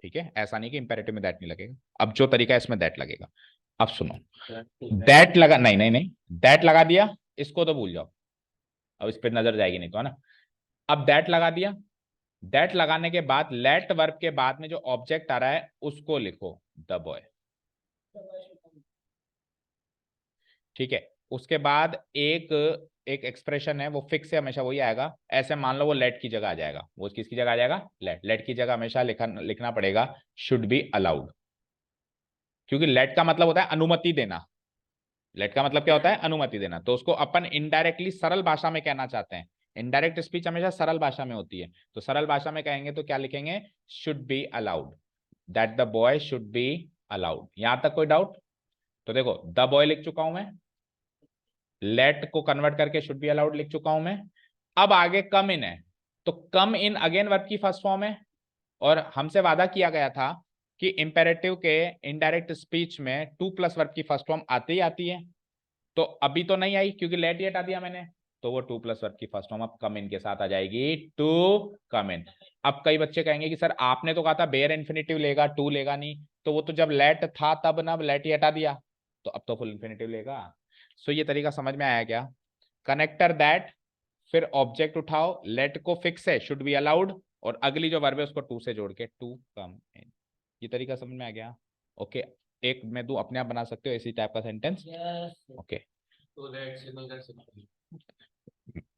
ठीक है। ऐसा नहीं कि इंपेरेटिव में दैट नहीं लगेगा, अब जो तरीका है इसमें दैट लगेगा। अब सुनो, दैट लगा, नहीं नहीं नहीं, दैट लगा दिया, इसको तो भूल जाओ, अब इस पर नजर जाएगी नहीं तो, है ना। अब दैट लगा दिया, दैट लगाने के बाद लेट वर्ब के बाद में जो ऑब्जेक्ट आ रहा है उसको लिखो, द बॉय, ठीक है। उसके बाद एक एक एक्सप्रेशन है, वो फिक्स है, हमेशा वही आएगा। ऐसे मान लो वो लेट की जगह आ जाएगा, वो किसकी जगह आ जाएगा, लेट। लेट की जगह हमेशा लिखना पड़ेगा शुड बी अलाउड, क्योंकि लेट का मतलब होता है अनुमति देना। लेट का मतलब क्या होता है, अनुमति देना। तो उसको अपन इनडायरेक्टली सरल भाषा में कहना चाहते हैं, इनडायरेक्ट स्पीच हमेशा सरल भाषा में होती है, तो सरल भाषा में कहेंगे तो क्या लिखेंगे, should be allowed, that the boy should be allowed. यहां तक कोई डाउट? तो देखो द बॉय लिख चुका हूं मैं, लेट को कन्वर्ट करके शुड बी अलाउड लिख चुका हूं मैं। अब आगे कम इन है, तो कम इन अगेन वर्ब की फर्स्ट फॉर्म है, और हमसे वादा किया गया था कि इंपेरेटिव के इनडायरेक्ट स्पीच में टू प्लस वर्ब की फर्स्ट फॉर्म आती ही आती है। तो अभी तो नहीं आई क्योंकि लेट ही हटा दिया मैंने, तो वो टू प्लस वर्ब की फर्स्ट फॉर्म अब कम इन के साथ आ जाएगी, टू कम इन। अब कई बच्चे कहेंगे कि सर आपने तो कहा था बेयर इन्फिनिटिव लेगा, टू लेगा नहीं, तो वो तो जब लेट था तब ना, लेट ही हटा दिया, तो अब तो फुल इन्फिनिटिव लेगा। सो ये तरीका समझ में आया क्या, कनेक्टर दैट, फिर ऑब्जेक्ट उठाओ, लेट को फिक्स है शुड बी अलाउड, और अगली जो वर्ब है उसको टू से जोड़ के टू कम इन। ये तरीका समझ में आ गया, ओके। एक मैं दूं, अपने आप बना सकते हो इसी टाइप का सेंटेंस, ओके।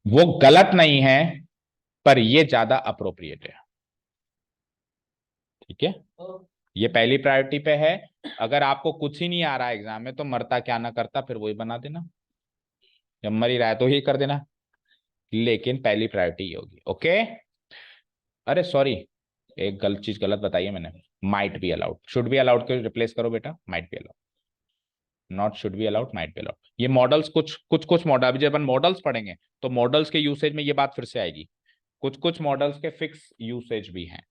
वो गलत नहीं है, पर ये ज्यादा अप्रोप्रिएट है, ठीक है। ये पहली प्रायोरिटी पे है। अगर आपको कुछ ही नहीं आ रहा है एग्जाम में, तो मरता क्या ना करता, फिर वही बना देना, जब मर ही रहा है तो ही कर देना, लेकिन पहली प्रायोरिटी ये होगी, ओके। अरे सॉरी, एक गलत चीज गलत बताई है मैंने, might be allowed, should be allowed को रिप्लेस करो बेटा, might be allowed, not should be allowed, might be allowed. ये मॉडल्स कुछ मॉडल, अभी जब अपन मॉडल्स पढ़ेंगे तो मॉडल्स के यूसेज में ये बात फिर से आएगी, कुछ कुछ मॉडल्स के फिक्स यूसेज भी हैं,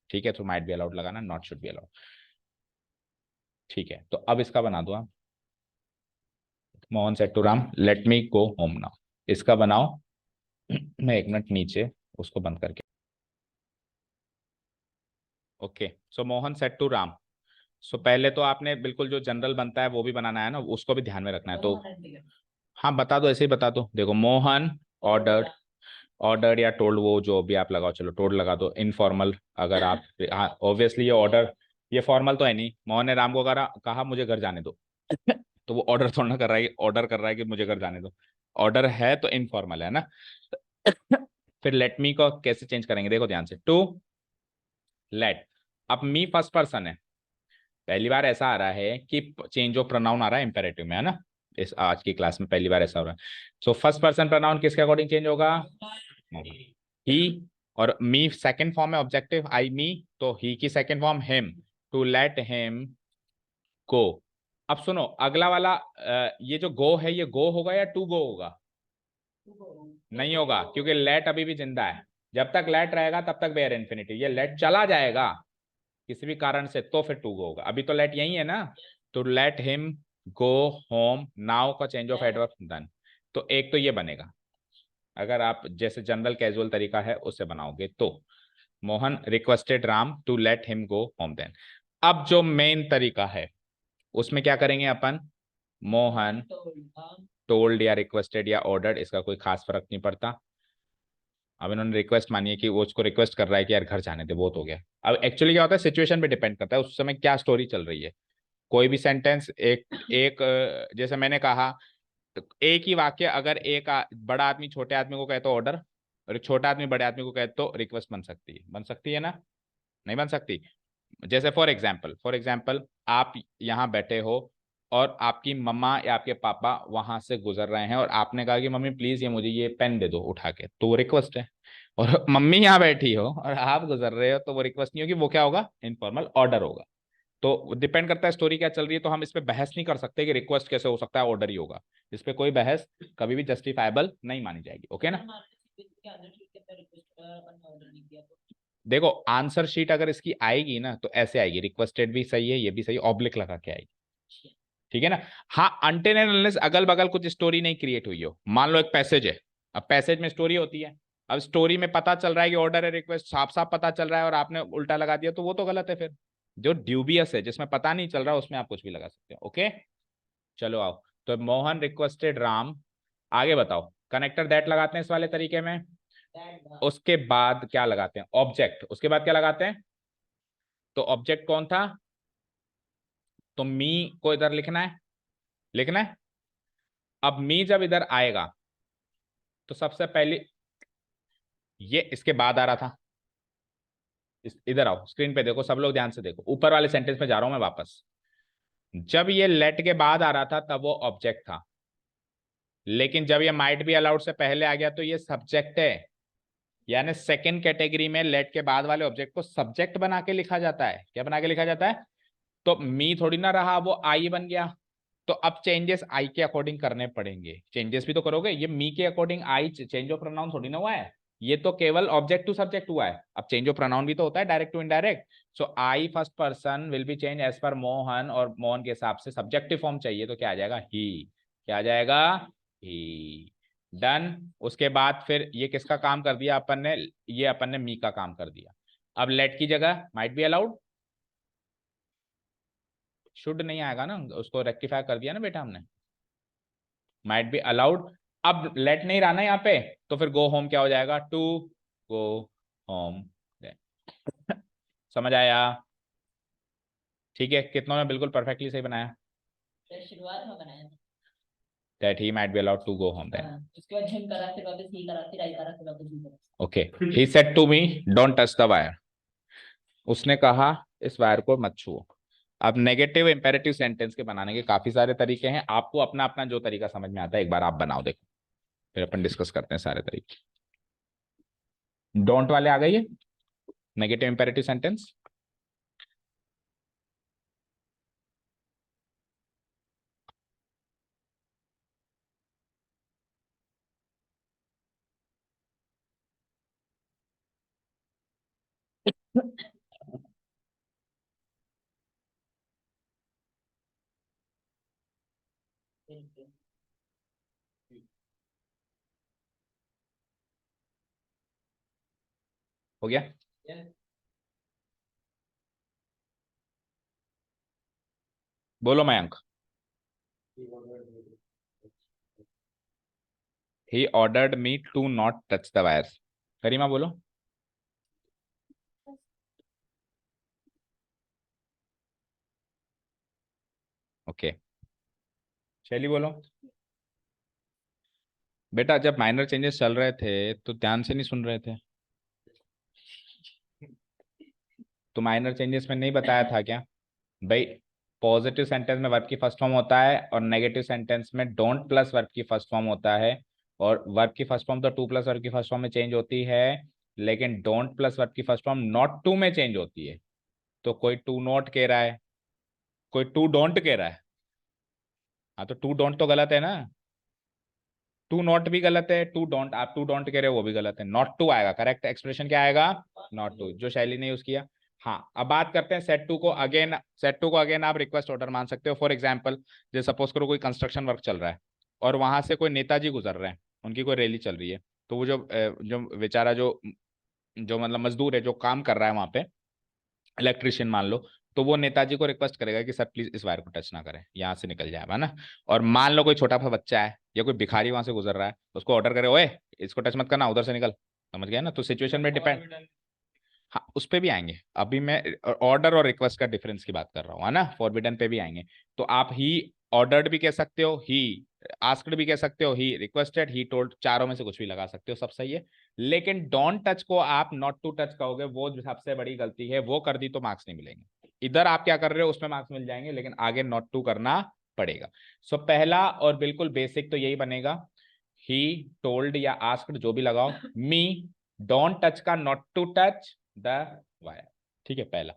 ठीक है। तो माइट बी अलाउड लगाना, नॉट शुड बी अलाउड, ठीक है। तो अब इसका बना दो आप, Mohan said to Ram let me go home now, इसका बनाओ। मैं एक मिनट नीचे उसको बंद करके, okay. So Mohan said to Ram, so पहले तो आपने बिल्कुल जो जनरल बनता है वो भी बनाना है ना, उसको भी ध्यान में रखना है। तो हाँ बता दो, ऐसे ही बता दो। देखो मोहन ऑर्डर, ऑर्डर या टोल्ड, वो जो भी आप लगाओ, चलो टोल्ड लगा दो। इनफॉर्मल अगर आप, हाँ ऑब्वियसली ये ऑर्डर, ये फॉर्मल तो है नहीं। मोहन ने राम को कहा मुझे घर जाने दो तो वो ऑर्डर थोड़ा ना कर रहा है, ऑर्डर कर रहा है कि मुझे घर जाने दो। ऑर्डर है तो इनफॉर्मल है ना। फिर लेट मी को कैसे चेंज करेंगे, देखो ध्यान से। टू लेट, अब मी फर्स्ट पर्सन है, पहली बार ऐसा आ रहा है कि चेंज ऑफ प्रोनाउन आ रहा है इंपेरेटिव में, है ना। इस आज की क्लास में पहली बार ऐसा हो रहा है। सो फर्स्ट पर्सन प्रोनाउन किसके अकॉर्डिंग चेंज होगा, ही। और मी सेकंड फॉर्म है ऑब्जेक्टिव, आई मी, तो ही की second form him, to let him go. अब सुनो अगला वाला, ये जो गो है ये गो होगा या टू गो होगा, नहीं होगा, क्योंकि लेट अभी भी जिंदा है। जब तक लेट रहेगा तब तक बेयर इन्फिनिटी, ये लेट चला जाएगा किसी भी कारण से तो फिर टू गो होगा, अभी तो लेट यही है ना। तो late him go home, now का चेंज ऑफ एडवर्ब डन। तो एक तो ये बनेगा, अगर आप जैसे जनरल कैजुअल तरीका है उससे बनाओगे तो, Mohan requested Ram to let him go home then. अब जो मेन तरीका है उसमें क्या करेंगे अपन, मोहन टोल्ड या रिक्वेस्टेड या ऑर्डर्ड, इसका कोई खास फर्क नहीं पड़ता। अब इन्होंने रिक्वेस्ट मानी है कि वो उसको रिक्वेस्ट कर रहा है कि यार घर जाने दे, बहुत हो गया। अब एक्चुअली क्या होता है, सिचुएशन पे डिपेंड करता है उस समय क्या स्टोरी चल रही है। कोई भी सेंटेंस एक एक जैसे मैंने कहा, एक ही वाक्य अगर एक बड़ा आदमी छोटे आदमी को कहे तो ऑर्डर, और एक छोटा आदमी बड़े आदमी को कहे तो रिक्वेस्ट बन सकती है, बन सकती है ना, नहीं बन सकती। जैसे फॉर एग्जाम्पल आप यहाँ बैठे हो और आपकी मम्मा या आपके पापा वहां से गुजर रहे हैं और आपने कहा कि मम्मी प्लीज ये मुझे ये पेन दे दो उठा के, तो वो रिक्वेस्ट है। और मम्मी यहाँ बैठी हो और आप गुजर रहे हो तो वो रिक्वेस्ट नहीं होगी, वो क्या होगा, इनफॉर्मल ऑर्डर होगा। तो डिपेंड करता है स्टोरी क्या चल रही है, तो हम इस पे बहस नहीं कर सकते कि रिक्वेस्ट कैसे हो सकता है, ऑर्डर ही होगा। इस पे कोई बहस कभी भी जस्टिफाइबल नहीं मानी जाएगी, ओके ना। देखो आंसर शीट अगर इसकी आएगी ना तो ऐसे आएगी, रिक्वेस्टेड भी सही है, ये भी सही, ऑब्लिक लगा के आएगी, ठीक है ना। हाँ अनटिल एंड अनलेस अगल बगल कुछ स्टोरी नहीं क्रिएट हुई हो, मान लो एक पैसेज है, अब पैसेज में स्टोरी होती है, अब स्टोरी में पता चल रहा है कि ऑर्डर है रिक्वेस्ट साफ साफ पता चल रहा है और आपने उल्टा लगा दिया, तो वो तो गलत है फिर। जो ड्यूबियस है जिसमें पता नहीं चल रहा उसमें आप कुछ भी लगा सकते हो, ओके। चलो आओ, तो मोहन रिक्वेस्टेड राम, आगे बताओ। कनेक्टर दैट लगाते हैं इस वाले तरीके में, उसके बाद क्या लगाते हैं, ऑब्जेक्ट, उसके बाद क्या लगाते हैं, तो ऑब्जेक्ट कौन था, तो मी को इधर लिखना है, लिखना है। अब मी जब इधर आएगा तो सबसे पहले ये इसके बाद आ रहा था, इधर आओ स्क्रीन पे देखो, सब लोग ध्यान से देखो, ऊपर वाले सेंटेंस में जा रहा हूं मैं वापस। जब ये लेट के बाद आ रहा था तब वो ऑब्जेक्ट था, लेकिन जब ये माइट बी अलाउड से पहले आ गया तो ये सब्जेक्ट है। यानी सेकंड कैटेगरी में लेट के बाद वाले ऑब्जेक्ट को सब्जेक्ट बना के लिखा जाता है, क्या बना के लिखा जाता है, तो मी थोड़ी ना रहा, वो आई बन गया। तो अब चेंजेस आई के अकॉर्डिंग करने पड़ेंगे, चेंजेस भी तो करोगे, ये मी के according I change of pronoun थोड़ी ना हुआ है, ये तो केवल ऑब्जेक्ट टू सब्जेक्ट हुआ है। अब चेंज ऑफ प्रोनाउन भी तो होता है direct to indirect. So I first person will be change as per Mohan, और मोहन के हिसाब से सब्जेक्टिव फॉर्म चाहिए तो क्या आ जाएगा, ही, क्या आ जाएगा, ही। डन। उसके बाद फिर ये किसका काम कर दिया अपन ने, ये अपन ने मी का काम कर दिया। अब लेट की जगह माइट बी अलाउड, शुड नहीं आएगा ना, उसको रेक्टिफाई कर दिया ना बेटा हमने, माइट बी अलाउड। अब लेट नहीं रहा ना यहाँ पे, तो फिर गो होम क्या हो जाएगा, टू गो होम। समझ आया, ठीक है, कितनों ने बिल्कुल परफेक्टली सही बनाया, शुरुआत में बनाया that he might be allowed to go home then. उसके बाद झिम करा, फिर वापस ही करा, फिर आई करा, फिर वापस ही करा। Okay, he said to me don't touch the wire, उसने कहा इस वायर को मत छुओ। अब नेगेटिव इंपेरेटिव सेंटेंस के बनाने के काफी सारे तरीके हैं, आपको अपना अपना जो तरीका समझ में आता है एक बार आप बनाओ देखो, फिर अपन डिस्कस करते हैं सारे तरीके। डोंट वाले आ गई है, नेगेटिव इंपेरेटिव सेंटेंस। हो गया, बोलो Mayank. He ordered me to not touch the wires. Karima बोलो। ओके शैली बोलो। बेटा जब माइनर चेंजेस चल रहे थे तो ध्यान से नहीं सुन रहे थे। तो माइनर चेंजेस में नहीं बताया था क्या भाई? पॉजिटिव सेंटेंस में वर्ब की फर्स्ट फॉर्म होता है और नेगेटिव सेंटेंस में डोंट प्लस वर्ब की फर्स्ट फॉर्म होता है। और वर्ब की फर्स्ट फॉर्म तो टू प्लस वर्ब की फर्स्ट फॉर्म में चेंज होती है, लेकिन डोंट प्लस वर्ब की फर्स्ट फॉर्म नॉट टू में चेंज होती है। तो कोई टू नॉट कह रहा है, कोई टू डोंट कह रहा है। हाँ तो टू डोंट तो गलत है ना, टू नॉट भी गलत है, टू डोंट, आप टू डोंट कह रहे हो वो भी गलत है। नॉट टू आएगा, करेक्ट एक्सप्रेशन क्या आएगा? नॉट टू, जो शैली ने यूज किया। हाँ अब बात करते हैं सेट टू को अगेन। सेट टू को अगेन आप रिक्वेस्ट ऑर्डर मान सकते हो। फॉर एग्जाम्पल जैसे सपोज करो कोई कंस्ट्रक्शन वर्क चल रहा है और वहां से कोई नेताजी गुजर रहे हैं, उनकी कोई रैली चल रही है। तो वो जो बेचारा जो जो मतलब मजदूर है जो काम कर रहा है वहां पे, इलेक्ट्रिशियन मान लो, तो वो नेताजी को रिक्वेस्ट करेगा कि सर प्लीज इस वायर को टच ना करें, यहाँ से निकल जाए, है ना। और मान लो कोई छोटा सा बच्चा है या कोई भिखारी वहां से गुजर रहा है, उसको ऑर्डर करे, ओए इसको टच मत करना, उधर से निकल। समझ गया ना? तो सिचुएशन में डिपेंड। हाँ उस पे भी आएंगे, अभी मैं ऑर्डर और रिक्वेस्ट का डिफरेंस की बात कर रहा हूँ, है ना। फॉरबिडन पे भी आएंगे। तो आप ही ऑर्डर्ड भी कह सकते हो, ही आस्क्ड भी कह सकते हो, ही रिक्वेस्टेड, ही टोल्ड, चारों में से कुछ भी लगा सकते हो, सब सही है। लेकिन डोंट टच को आप नॉट टू टच कहोगे, वो जो सबसे बड़ी गलती है, वो कर दी तो मार्क्स नहीं मिलेंगे। इधर आप क्या कर रहे हो उसमें मार्क्स मिल जाएंगे, लेकिन आगे नॉट टू करना पड़ेगा। सो पहला और बिल्कुल बेसिक तो यही बनेगा, ही टोल्ड या आस्क्ड जो भी लगाओ, मी डोंट टच का not to touch the wire. ठीक है पहला।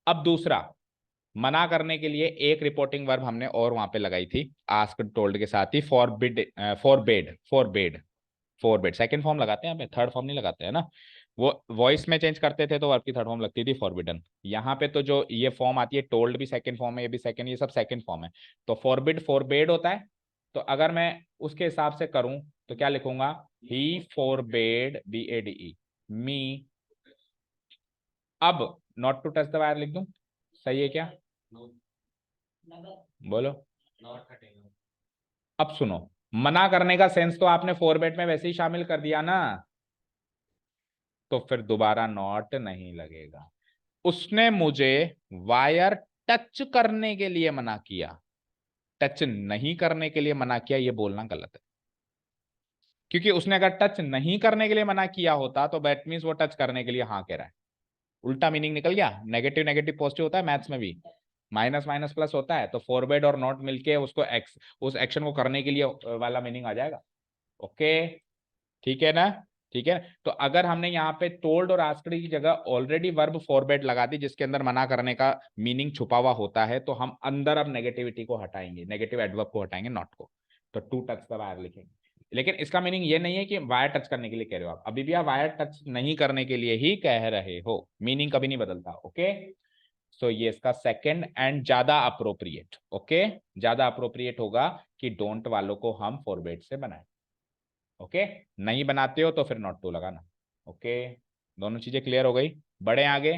अब दूसरा, मना करने के लिए एक रिपोर्टिंग वर्ब हमने और वहां पे लगाई थी आस्क्ड टोल्ड के साथ ही, forbid, forbade, forbade, forbade second form लगाते हैं, हमें थर्ड फॉर्म नहीं लगाते हैं ना। वो वॉइस में चेंज करते थे तो वर्ब की थर्ड फॉर्म लगती थी फॉरबिडन। यहाँ पे तो जो ये फॉर्म आती है, टोल्ड भी सेकंड फॉर्म है, ये भी सेकंड, ये सब सेकंड फॉर्म है। तो फॉरबिड फॉरबेड होता है। तो अगर मैं उसके हिसाब से करूं तो क्या लिखूंगा? He forbade, BADE, me. अब not to touch the wire लिख दूं, सही है क्या? बोलो। अब सुनो, मना करने का सेंस तो आपने फॉरबेट में वैसे ही शामिल कर दिया ना, तो फिर दोबारा नॉट नहीं लगेगा। उसने मुझे वायर टच करने के लिए मना किया, टच नहीं करने के लिए मना किया, ये बोलना गलत है। क्योंकि उसने अगर टच नहीं करने के लिए मना किया होता तो दैट मींस वो टच करने के लिए हाँ कह रहा है। उल्टा मीनिंग निकल गया। नेगेटिव नेगेटिव पॉजिटिव होता है मैथ्स में भी, माइनस माइनस प्लस होता है। तो फॉरवर्ड और नॉट मिलके उसको एक्स, उस एक्शन को करने के लिए वाला मीनिंग आ जाएगा। ओके ठीक है ना? ठीक है। तो अगर हमने यहाँ पे टोल्ड और आस्क्ड की जगह ऑलरेडी वर्ब फॉरवर्ड लगा दी जिसके अंदर मना करने का मीनिंग छुपा हुआ होता है, तो हम अंदर अब नेगेटिविटी को हटाएंगे, नेगेटिव एडवर्ब को हटाएंगे, नॉट को। तो टू टच द वायर लिखेंगे। लेकिन इसका मीनिंग ये नहीं है कि वायर टच करने के लिए कह रहे हो आप, अभी भी आप वायर टच नहीं करने के लिए ही कह रहे हो, मीनिंग कभी नहीं बदलता। ओके सो ये इसका सेकंड एंड ज्यादा अप्रोप्रिएट, ओके ज्यादा अप्रोप्रिएट होगा कि डोंट वालों को हम फॉरवर्ड से बनाए। ओके नहीं बनाते हो तो फिर नॉट टू लगाना। ओके दोनों चीजें क्लियर हो गई, बढ़े आगे।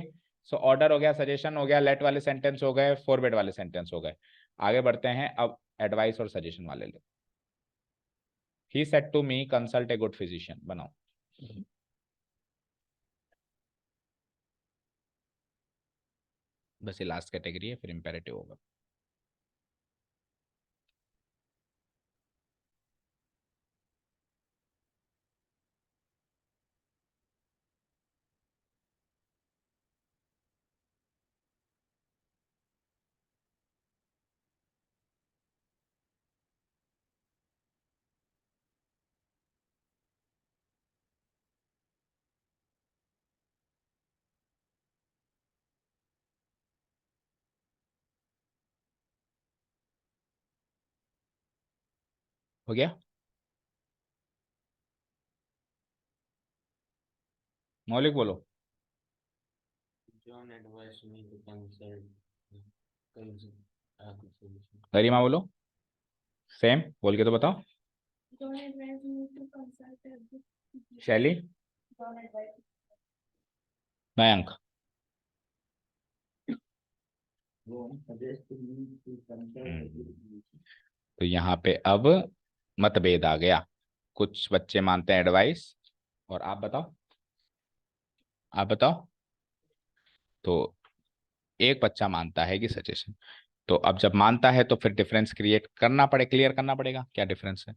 सो ऑर्डर हो गया, सजेशन हो गया, लेट वाले सेंटेंस हो गए, फॉरवर्ड वाले सेंटेंस हो गए। आगे बढ़ते हैं अब एडवाइस और सजेशन वाले ले। He said to me consult a good physician बनाओ। बस ये लास्ट कैटेगरी है, फिर इंपेरेटिव होगा। हो गया? मौलिक बोलो। John advised me to consult a good physician. गरिमा बोलो। सेम बोल के तो बताओ। John advised me to consult a good physician. शैली। John advised Mayank. John suggested me to consult a good physician. तो यहाँ पे अब मतभेद आ गया। कुछ बच्चे मानते हैं एडवाइस, और आप बताओ, आप बताओ। तो एक बच्चा मानता है कि सजेशन। तो अब जब मानता है तो फिर डिफरेंस क्रिएट करना पड़े, क्लियर करना पड़ेगा क्या डिफरेंस है।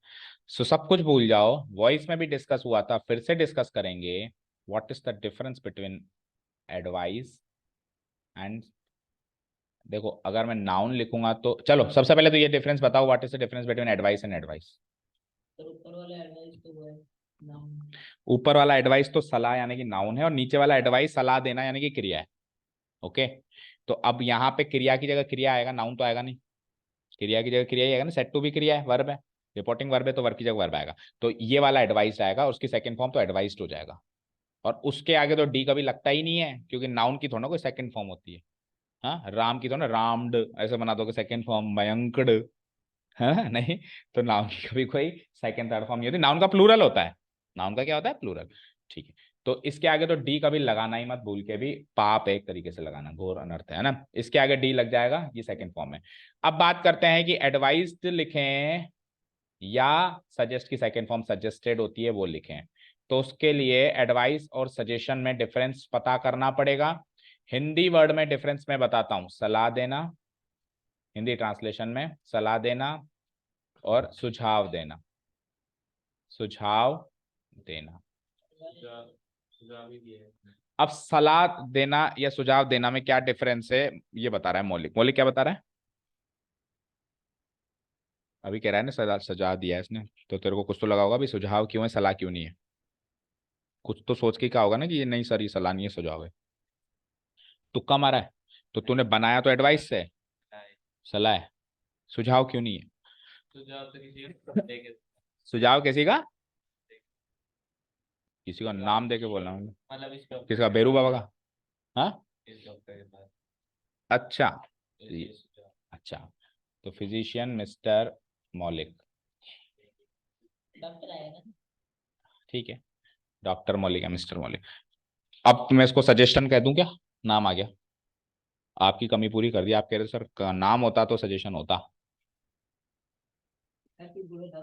सो सब कुछ भूल जाओ, वॉइस में भी डिस्कस हुआ था, फिर से डिस्कस करेंगे। What is the difference between advice and, देखो अगर मैं नाउन लिखूंगा तो चलो सबसे पहले तो ये डिफरेंस बताओ, what is the difference between advice and advice. तो ऊपर वाला एडवाइस तो वो है नाउन। ऊपर वाला एडवाइस तो सलाह यानी कि नाउन है, और नीचे वाला एडवाइस सलाह देना यानी कि क्रिया है। ओके, तो अब यहाँ पे क्रिया की जगह क्रिया आएगा, नाउन तो आएगा नहीं। क्रिया की जगह क्रिया ही आएगा ना, सेट टू भी क्रिया है, वर्ब है, रिपोर्टिंग वर्ब है, तो वर्ब की जगह वर्ब आएगा। तो ये वाला एडवाइस आएगा, उसकी सेकंड फॉर्म तो एडवाइस्ड हो जाएगा। और उसके आगे तो डी कभी लगता ही नहीं है, क्योंकि नाउन की थोड़ा ना कोई सेकंड फॉर्म होती है। हाँ, राम की तो ना रामड ऐसे बना दोगे सेकंड फॉर्म, मयंकड, है ना, नहीं। तो नाउन की कभी कोई सेकंड थर्ड फॉर्म नहीं होती, नाउन का प्लूरल होता है। नाउन का क्या होता है, प्लूरल। ठीक है, तो इसके आगे तो डी कभी लगाना ही मत भूल के भी, पाप है एक तरीके से लगाना, घोर अनर्थ है ना। इसके आगे डी लग जाएगा, ये सेकंड फॉर्म है। अब बात करते हैं कि एडवाइस्ड लिखें या सजेस्ट की सेकंड फॉर्म सजेस्टेड होती है वो लिखें। तो उसके लिए एडवाइस और सजेशन में डिफरेंस पता करना पड़ेगा। हिंदी वर्ड में डिफरेंस मैं बताता हूं, सलाह देना, हिंदी ट्रांसलेशन में सलाह देना और सुझाव देना, सुझाव देना। सुझाव भी दिया है। अब सलाह देना या सुझाव देना में क्या डिफरेंस है, ये बता रहा है मौलिक। मौलिक क्या बता रहा है, अभी कह रहा है ना सुझाव दिया है इसने, तो तेरे को कुछ तो लगा होगा भी, सुझाव क्यों है सलाह क्यों नहीं है। कुछ तो सोच के क्या होगा ना कि ये नहीं सर ये सलाह नहीं है सुझाव है, तुक्का मारा है। तो तूने बनाया तो एडवाइस से सलाह है, सुझाव क्यों नहीं है। सुझाव तो किसी को देके सुझाव किसी का, किसी का नाम दे के बोलना है। मतलब इस डॉक्टर किसका, बेरू बाबा का। हाँ, इस डॉक्टर के पास अच्छा, ये सुझाव। अच्छा, तो फिजिशियन मिस्टर मौलिक, डॉक्टर आएगा ना। ठीक है, डॉक्टर मौलिक है, मिस्टर मौलिक। अब मैं इसको सजेशन कह दूं क्या, नाम आ गया, आपकी कमी पूरी कर दी। आप कह रहे सर नाम होता तो सजेशन होता। हैप्पी बोलो था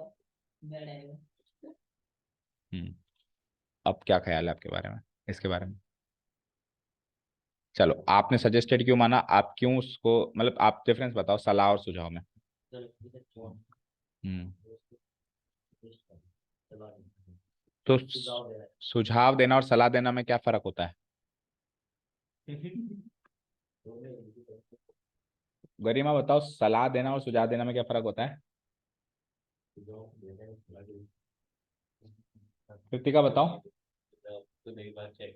बैड आएगा। अब क्या ख्याल है आपके बारे में, इसके बारे में। चलो, आपने सजेस्टेड क्यों माना, आप क्यों उसको, मतलब आप डिफरेंस बताओ सलाह और सुझाव में। चलो ठीक है कौन हम्म, सुझाव तो दे रहा सुझाव देना और सलाह देना में क्या फर्क होता है, है। गरिमा बताओ, सलाह देना और सुझाव देना में क्या फर्क होता है। कृतिका बताओ।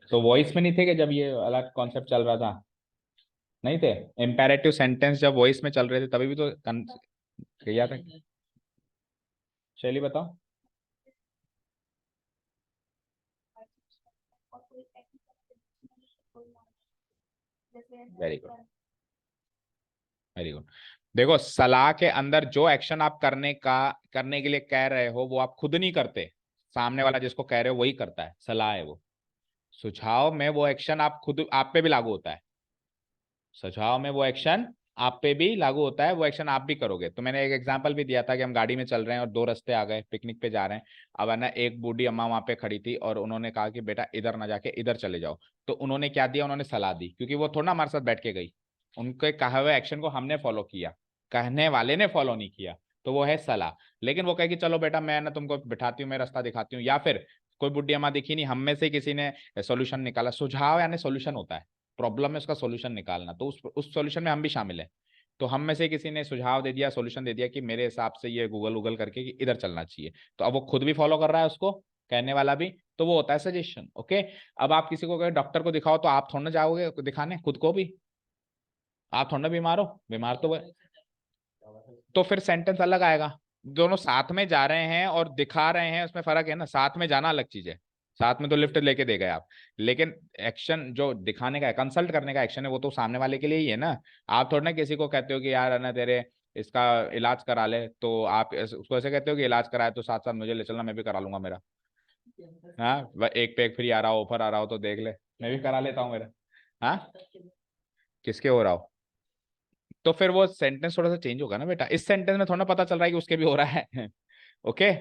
तो वॉइस में नहीं थे कि जब ये अलग कॉन्सेप्ट चल रहा था, नहीं थे। इम्पेरेटिव सेंटेंस जब वॉइस में चल रहे थे तभी भी तो किया था। शैली बताओ। Very good, very good. देखो, सलाह के अंदर जो एक्शन आप करने के लिए कह रहे हो वो आप खुद नहीं करते, सामने वाला जिसको कह रहे हो वही करता है, सलाह है वो। सुझाव में वो एक्शन आप खुद, आप पे भी लागू होता है। सुझाव में वो एक्शन आप पे भी लागू होता है, वो एक्शन आप भी करोगे। तो मैंने एक एग्जांपल भी दिया था कि हम गाड़ी में चल रहे हैं और दो रास्ते आ गए, पिकनिक पे जा रहे हैं। अब है ना, एक बूढ़ी अम्मा वहां पे खड़ी थी और उन्होंने कहा कि बेटा इधर ना जाके इधर चले जाओ। तो उन्होंने क्या दिया, उन्होंने सलाह दी, क्योंकि वो थोड़ा ना हमारे साथ बैठ के गई। उनके कहे हुए एक्शन को हमने फॉलो किया, कहने वाले ने फॉलो नहीं किया, तो वो है सलाह। लेकिन वो कहे कि चलो बेटा मैं ना तुमको बिठाती हूँ, मैं रास्ता दिखाती हूँ, या फिर कोई बुढ़ी अम्मा दिखी नहीं, हम में से किसी ने सोल्यूशन निकाला। सुझाव यानी सोल्यूशन होता है, प्रॉब्लम है उसका सोल्यूशन निकालना, तो उस सोल्यूशन में हम भी शामिल हैं। तो हम में से किसी ने सुझाव दे दिया, सोल्यूशन दे दिया कि मेरे हिसाब से ये गूगल करके कि इधर चलना चाहिए, तो अब वो खुद भी फॉलो कर रहा है उसको, कहने वाला भी, तो वो होता है सजेशन। ओके, अब आप किसी को कहे डॉक्टर को दिखाओ, तो आप थोड़ा ना जाओगे दिखाने खुद को भी, आप थोड़ा ना बीमार हो, बीमार तो फिर सेंटेंस अलग आएगा। दोनों साथ में जा रहे हैं और दिखा रहे हैं, उसमें फर्क है ना, साथ में जाना अलग चीज है। साथ में तो लिफ्ट लेके दे गए आप, लेकिन एक्शन जो दिखाने का है, कंसल्ट करने का एक्शन है, वो तो सामने वाले के लिए ही है ना। आप थोड़ा ना किसी को कहते हो कि यार है ना तेरे इसका इलाज करा ले, तो आप उसको ऐसे कहते हो कि इलाज कराए तो साथ साथ मुझे ले चलना, मैं भी करा लूंगा मेरा। हाँ, एक पे एक फ्री आ रहा हो, ऑफर आ रहा हो तो देख ले, मैं भी करा लेता हूँ मेरा। हाँ, किसके हो रहा हो, तो फिर वो सेंटेंस थोड़ा सा चेंज होगा ना बेटा। इस सेंटेंस में थोड़ा पता चल रहा है कि उसके भी हो रहा है। ओके,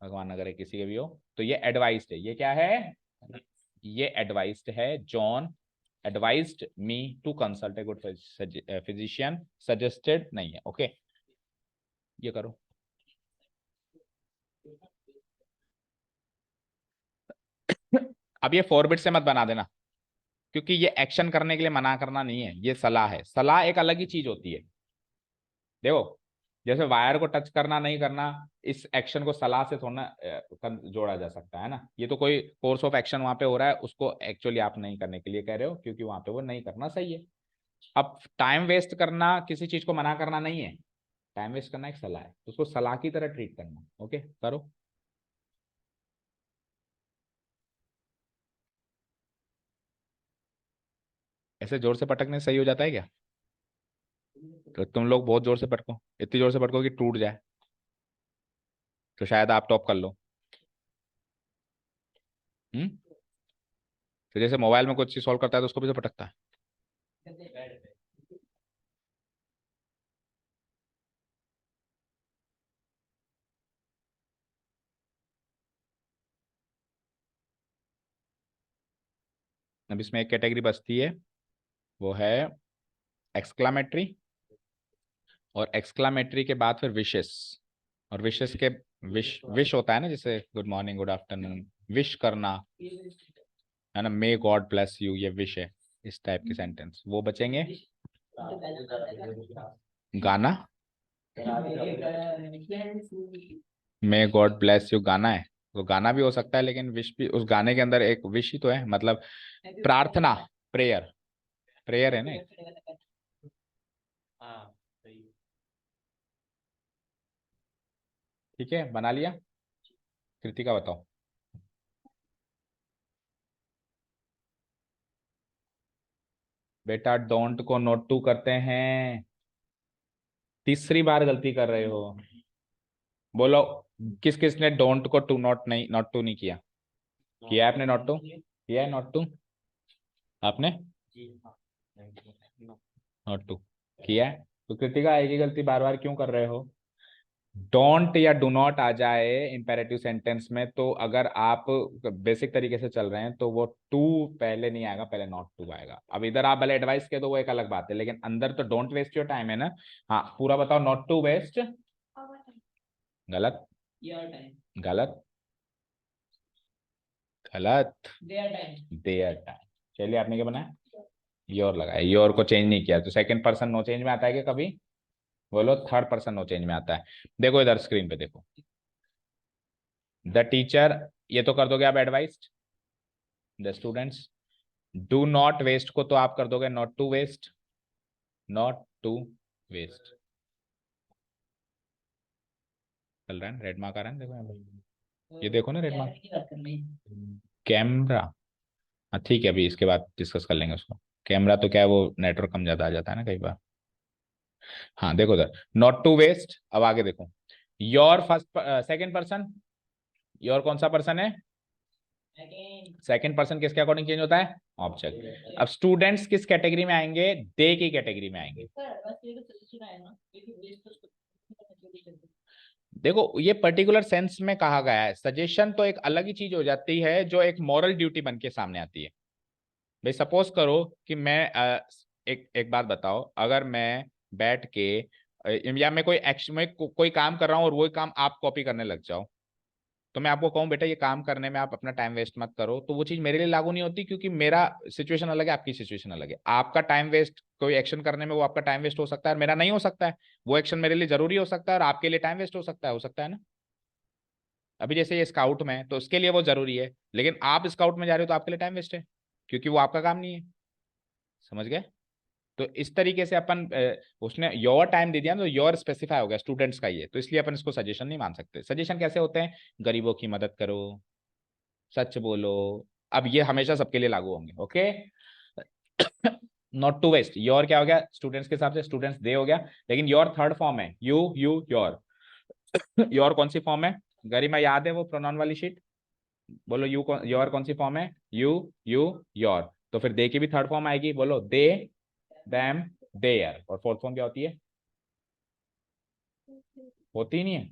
भगवान ना करे किसी के भी हो, तो ये एडवाइस्ड है। ये क्या है? ये एडवाइस्ड है। John advised me to consult a good physician, suggested नहीं है। ओके, ये करो। अब ये 4 बिट से मत बना देना, क्योंकि ये एक्शन करने के लिए मना करना नहीं है, ये सलाह है। सलाह एक अलग ही चीज होती है। देखो, जैसे वायर को टच करना नहीं करना, इस एक्शन को सलाह से थोड़ा जोड़ा जा सकता है ना। ये तो कोई कोर्स ऑफ एक्शन वहां पे हो रहा है, उसको एक्चुअली आप नहीं करने के लिए कह रहे हो, क्योंकि वहां पे वो नहीं करना सही है। अब टाइम वेस्ट करना किसी चीज को मना करना नहीं है, टाइम वेस्ट करना एक सलाह है, तो उसको सलाह की तरह ट्रीट करना। ओके, करो। ऐसे जोर से पटकने से सही हो जाता है क्या? तो तुम लोग बहुत जोर से पटको, इतनी जोर से पटको कि टूट जाए, तो शायद आप टॉप कर लो। हम्म। तो जैसे मोबाइल में कुछ चीज सॉल्व करता है तो उसको भी तो पटकता है। अब इसमें एक कैटेगरी बचती है, वो है एक्सक्लामेटरी, और एक्सक्लामेटरी के बाद फिर विशेस। और विशेस के विश विश होता है ना, जैसे good morning, good afternoon, wish करना है ना। मे गॉड ब्लेस यू, ये विश है। इस टाइप के सेंटेंस वो बचेंगे। गाना, मे गॉड ब्लेस यू गाना है, तो गाना भी हो सकता है, लेकिन विश भी, उस गाने के अंदर एक विश ही तो है, मतलब प्रार्थना, प्रेयर, प्रेयर है ना। हाँ सही। ठीक है, बना लिया। कृतिका बताओ। बेटा डोंट को नोट टू करते हैं, तीसरी बार गलती कर रहे हो। बोलो, किस किस ने डोंट को टू नॉट नहीं, नॉट टू नहीं किया? किया है आपने नॉट टू? किया है नॉट टू आपने? जी हाँ। नॉट टू किया है। तो कृतिका एक ही गलती बार बार क्यों कर रहे हो? डोंट या डू नॉट आ जाए इंपेरेटिव सेंटेंस में, तो अगर आप बेसिक तरीके से चल रहे हैं तो वो टू पहले नहीं आएगा, पहले नॉट टू आएगा। अब इधर आप भले एडवाइस के, तो वो एक अलग बात है, लेकिन अंदर तो डोंट वेस्ट योर टाइम है ना। हाँ, पूरा बताओ। Not to waste, Our time. गलत, Your time. गलत, गलत, Their time. Their time. चलिए, आपने क्या बनाया? योर लगाया। योर को चेंज नहीं किया, तो सेकंड पर्सन नो चेंज में आता है क्या कभी? बोलो, थर्ड पर्सन नो चेंज में आता है। देखो इधर स्क्रीन पे देखो, द टीचर, ये तो कर दोगे आप advice. The students, do not waste को तो आप कर दोगे not to waste, not to waste. चल रहा है ना, रेड मार्क आ रहा है ना, देखो यहाँ पे। ये देखो ना रेड मार्क। कैमरे की बात कर रही है। कैमरा, हाँ ठीक है, अभी इसके बाद डिस्कस कर लेंगे उसको। कैमरा तो क्या है, वो नेटवर्क कम ज्यादा आ जाता है ना कई बार। हाँ देखो इधर, नॉट टू वेस्ट। अब आगे देखो, your first, second person, your कौन सा पर्सन है? Again. सेकंड पर्सन किसके अकॉर्डिंग चेंज होता है? ऑब्जेक्ट। अब स्टूडेंट्स किस कैटेगरी में आएंगे? दे की कैटेगरी में आएंगे। सर बस ये तो सजेशन है ना, ये तो वेस्ट तो देखो, ये पर्टिकुलर सेंस में कहा गया है, सजेशन तो एक अलग ही चीज हो जाती है, जो एक मॉरल ड्यूटी बन के सामने आती है। भाई सपोज करो कि मैं एक एक बात बताओ, अगर मैं बैठ के या मैं कोई एक्शन में कोई काम कर रहा हूँ और वही काम आप कॉपी करने लग जाओ, तो मैं आपको कहूँ बेटा ये काम करने में आप अपना टाइम वेस्ट मत करो, तो वो चीज मेरे लिए लागू नहीं होती, क्योंकि मेरा सिचुएशन अलग है, आपकी सिचुएशन अलग है। आपका टाइम वेस्ट कोई एक्शन करने में, वो आपका टाइम वेस्ट हो सकता है और मेरा नहीं हो सकता है। वो एक्शन मेरे लिए जरूरी हो सकता है और आपके लिए टाइम वेस्ट हो सकता है ना। अभी जैसे ये स्काउट में, तो उसके लिए वो जरूरी है, लेकिन आप स्काउट में जा रहे हो तो आपके लिए टाइम वेस्ट है, क्योंकि वो आपका काम नहीं है। समझ गए? तो इस तरीके से अपन उसने योर टाइम दे दिया ना, तो योर स्पेसिफाई हो गया स्टूडेंट्स का ये, तो इसलिए अपन इसको सजेशन नहीं मान सकते। सजेशन कैसे होते हैं? गरीबों की मदद करो, सच बोलो। अब ये हमेशा सबके लिए लागू होंगे। Okay, not to waste. Your क्या हो गया स्टूडेंट्स के हिसाब से? स्टूडेंट्स दे हो गया, लेकिन योर थर्ड फॉर्म है यू, योर। योर कौन सी फॉर्म है? गरिमा याद है वो प्रोनाउन वाली शीट? बोलो, योर कौन सी फॉर्म है? You your. तो फिर दे की भी थर्ड फॉर्म आएगी, बोलो दे, देम, देयर। और फोर्थ फॉर्म क्या होती है? होती ही नहीं है।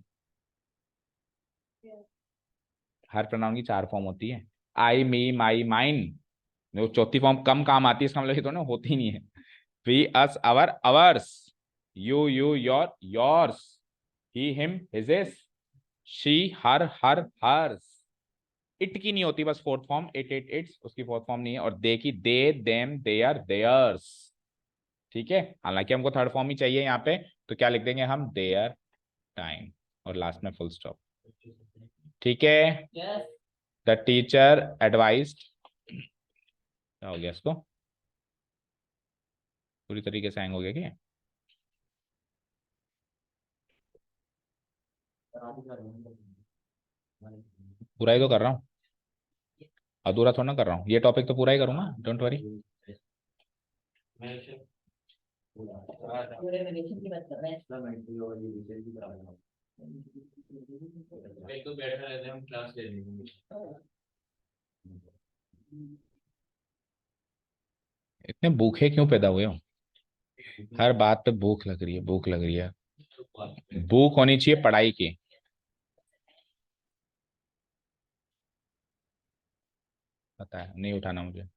हर प्रोनाउन की 4 फॉर्म होती है। आई, मी, माई, माइन। जो चौथी फॉर्म कम काम आती है, इसका मतलब ये तो ना होती ही नहीं है। We, us, our, ours. You, your, yours. He, him, hises. She, her, hers. It की नहीं होती बस फोर्थ फॉर्म, इट्स, उसकी फोर्थ फॉर्म नहीं है। और दे की दे, देम, देयर, देयर्स। ठीक है, हालांकि हमको थर्ड फॉर्म ही चाहिए यहाँ पे, तो क्या लिख देंगे हम, देयर टाइम, और लास्ट में फुल स्टॉप। ठीक है। Yes. द टीचर एडवाइज्ड, क्या हो गया इसको, पूरी तरीके से हैंग हो गया क्या? पूरा ही तो कर रहा हूँ, अधूरा थोड़ा ना कर रहा हूँ, ये टॉपिक तो पूरा ही करूंगा, डोंट वरी। पूरे रिलेशन की बात कर रहे हैं। तो बैठा रहते हैं, हम क्लास ले लेंगे। इतने भूखे क्यों पैदा हुए हो? हर बात पे भूख लग रही है, भूख लग रही है। भूख होनी चाहिए पढ़ाई की। पता है, नहीं उठाना मुझे।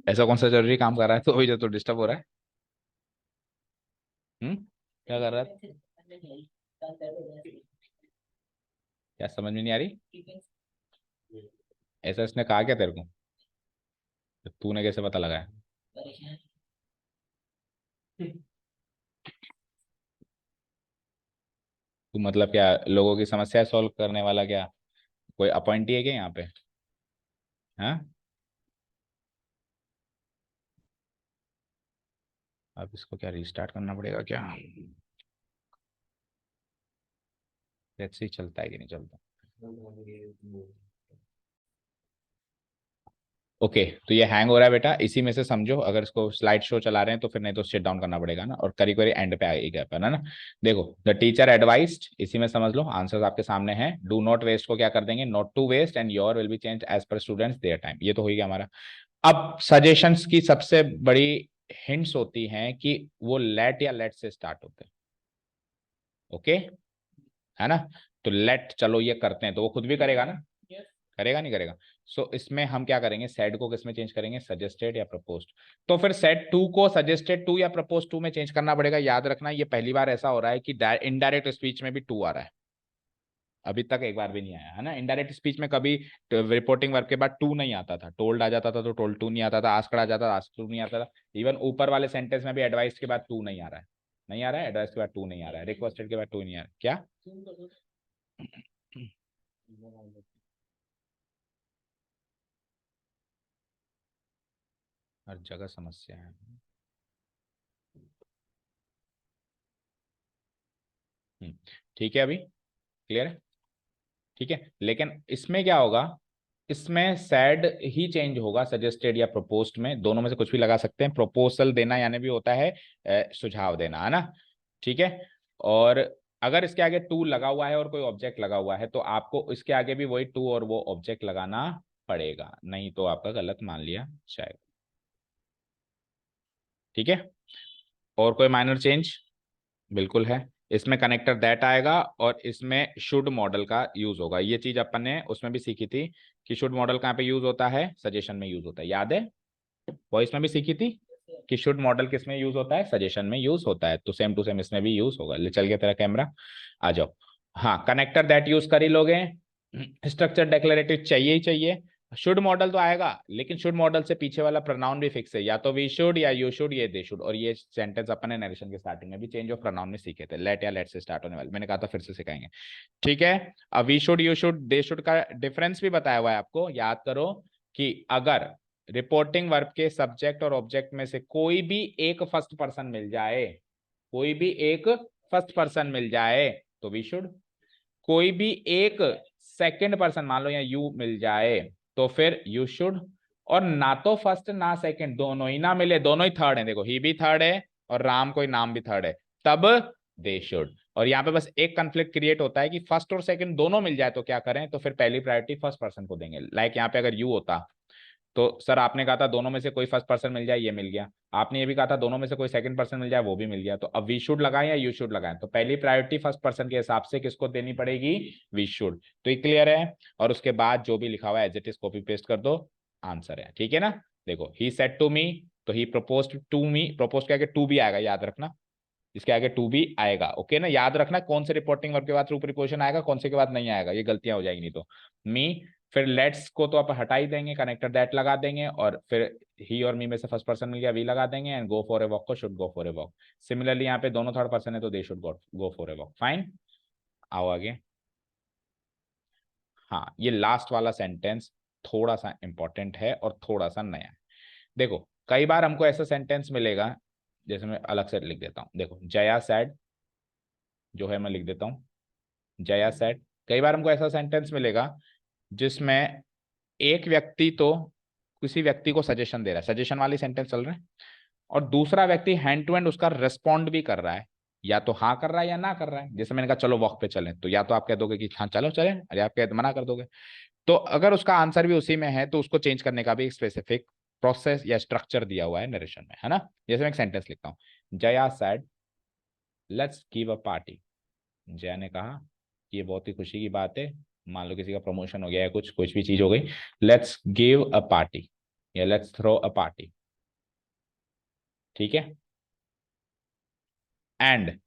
ऐसा कौन सा जरूरी काम कर रहा है तो अभी जो तो डिस्टर्ब हो रहा है? क्या कर रहा है? क्या समझ में नहीं आ रही? ऐसा इसने कहा क्या तेरे को? तो तूने कैसे पता लगाया? तू मतलब क्या लोगों की समस्या सॉल्व करने वाला, क्या कोई अपॉइंटी है क्या यहाँ पे? हाँ, अब इसको क्या रीस्टार्ट करना पड़ेगा क्या? लेट्स सी चलता है कि नहीं चलता। ओके, तो ये हैंग हो रहा है बेटा, इसी में से समझो। अगर इसको स्लाइड शो चला रहे हैं तो फिर नहीं तो शट डाउन करना पड़ेगा ना, और करी करी एंड पे आएगा अपन, है ना। देखो, द टीचर एडवाइज्ड, इसी में समझ लो, आंसर्स आपके सामने हैं। डू नॉट वेस्ट को क्या कर देंगे, not to waste, and your will be change as per students their time. ये तो हो गया हमारा। अब सजेशंस की सबसे बड़ी हिंट्स होती हैं कि वो लेट या लेट से स्टार्ट होते हैं। ओके, है ना। तो लेट, चलो ये करते हैं, तो वो खुद भी करेगा ना, करेगा नहीं करेगा। सो इसमें हम क्या करेंगे, सेड को किसमें चेंज करेंगे, सजेस्टेड या प्रपोज्ड। तो फिर सेड टू को सजेस्टेड टू या प्रपोज टू में चेंज करना पड़ेगा। याद रखना, ये पहली बार ऐसा हो रहा है कि इनडायरेक्ट स्पीच में भी टू आ रहा है। अभी तक एक बार भी नहीं आया, है ना। इनडायरेक्ट स्पीच में कभी रिपोर्टिंग वर्ब के बाद टू नहीं आता था, टोल्ड आ जाता था तो टोल्ड टू नहीं आता था, आस्क्ड आ जाता था, आस्क्ड टू नहीं आता था। इवन ऊपर वाले सेंटेंस में भी एडवाइस के बाद टू नहीं आ रहा है, नहीं आ रहा है, एडवाइस के बाद टू नहीं आ रहा है, रिक्वेस्टेड के बाद टू नहीं आ रहा है। क्या? हर जगह समस्या है। ठीक है, अभी क्लियर है। ठीक है, लेकिन इसमें क्या होगा, इसमें सैड ही चेंज होगा सजेस्टेड या प्रपोज्ड में, दोनों में से कुछ भी लगा सकते हैं। प्रपोजल देना यानी भी होता है सुझाव देना, है ना। ठीक है, और अगर इसके आगे टू लगा हुआ है और कोई ऑब्जेक्ट लगा हुआ है तो आपको इसके आगे भी वही टू और वो ऑब्जेक्ट लगाना पड़ेगा, नहीं तो आपका गलत मान लिया जाएगा। ठीक है, और कोई माइनर चेंज? बिल्कुल है। इसमें कनेक्टर दैट आएगा और इसमें शुड मॉडल का यूज होगा। ये चीज अपन ने उसमें भी सीखी थी कि शुड मॉडल कहाँ पे यूज होता है, सजेशन में यूज होता है, याद है। वॉइस में भी सीखी थी कि शुड मॉडल किस में यूज होता है, सजेशन में यूज होता है। तो सेम टू सेम इसमें भी यूज होगा। ले चल गया तेरा कैमरा, आ जाओ। हाँ, कनेक्टर दैट यूज कर ही लोगे। स्ट्रक्चर डेक्लेरेटिव चाहिए ही चाहिए। शुड मॉडल तो आएगा, लेकिन शुड मॉडल से पीछे वाला प्रोनाउन भी फिक्स है, या तो वी शुड या यू शुड, ये दे शुड। और ये सेंटेंस अपन ने नरेशन के स्टार्टिंग में भी चेंज ऑफ प्रोनाउन में सीखे थे, लेट या लेट से स्टार्ट होने वाले, मैंने कहा था फिर से सिखाएंगे। ठीक है, अब we should, you should, they should का डिफरेंस भी बताया हुआ है आपको, याद करो कि अगर रिपोर्टिंग वर्ब के सब्जेक्ट और ऑब्जेक्ट में से कोई भी एक फर्स्ट पर्सन मिल जाए, कोई भी एक फर्स्ट पर्सन मिल जाए तो वी शुड। कोई भी एक सेकंड पर्सन, मान लो या यू मिल जाए, तो फिर यू शुड। और ना तो फर्स्ट ना सेकंड, दोनों ही ना मिले, दोनों ही थर्ड है, देखो ही भी थर्ड है और राम कोई नाम भी थर्ड है, तब दे शुड। और यहाँ पे बस एक कंफ्लिक्ट क्रिएट होता है कि फर्स्ट और सेकंड दोनों मिल जाए तो क्या करें, तो फिर पहली प्रायोरिटी फर्स्ट पर्सन को देंगे। लाइक यहाँ पे अगर यू होता तो सर आपने कहा था दोनों में से कोई फर्स्ट पर्सन मिल जाए, ये मिल गया। आपने ये भी कहा था दोनों में से कोई सेकंड पर्सन मिल जाए, वो भी मिल गया। तो अब वी शुड लगाएं या यू शुड लगाएं, तो पहली प्रायोरिटी फर्स्ट पर्सन के हिसाब से किसको देनी पड़ेगी, वी शुड। तो ये क्लियर है। और उसके बाद जो भी लिखा हुआ है as it is copy paste कर दो, आंसर है। ठीक है ना। देखो ही सेड टू मी, तो ही प्रपोज्ड टू मी, प्रपोज के आगे टू भी आएगा, याद रखना। इसके आगे टू भी आएगा, ओके ना। याद रखना कौन से रिपोर्टिंग वर्ब के बाद ट्रू प्रीपोजिशन आएगा, कौन से के बाद नहीं आएगा, ये गलतियां हो जाएगी नहीं तो। मी, फिर लेट्स को तो आप हटा ही देंगे, कनेक्टर दैट लगा देंगे, और फिर ही और मी में से फर्स्ट पर्सन मिल गया, वी लगा देंगे, and go for a walk को should go for a walk. Similarly यहाँ पे दोनों थर्ड पर्सन है तो they should go for a walk. Fine, आओ आगे। हाँ, ये लास्ट वाला सेंटेंस थोड़ा सा इंपॉर्टेंट है और थोड़ा सा नया है। देखो कई बार हमको ऐसा सेंटेंस मिलेगा, जैसे मैं अलग से लिख देता हूँ। देखो जया सैड जो है मैं लिख देता हूँ, जया सैड। कई बार हमको ऐसा सेंटेंस मिलेगा जिसमें एक व्यक्ति तो किसी व्यक्ति को सजेशन दे रहा है, सजेशन वाली सेंटेंस चल रहा है, और दूसरा व्यक्ति हैंड टू हैंड उसका रिस्पॉन्ड भी कर रहा है, या तो हाँ कर रहा है या ना कर रहा है। जैसे मैंने कहा चलो वॉक पे चलें, तो या तो आप कह दोगे कि हाँ चलो चलें, अरे आप कह मना कर दोगे। तो अगर उसका आंसर भी उसी में है तो उसको चेंज करने का भी एक स्पेसिफिक प्रोसेस या स्ट्रक्चर दिया हुआ है नरेशन में, है ना। जैसे मैं एक सेंटेंस लिखता हूँ, Jaya said let's give a party. Jaya ने कहा कि ये बहुत ही खुशी की बात है, मान लो किसी का प्रमोशन हो गया है, कुछ भी चीज हो गई, लेट्स गिव अ पार्टी या लेट्स थ्रो अ पार्टी। ठीक है। एंड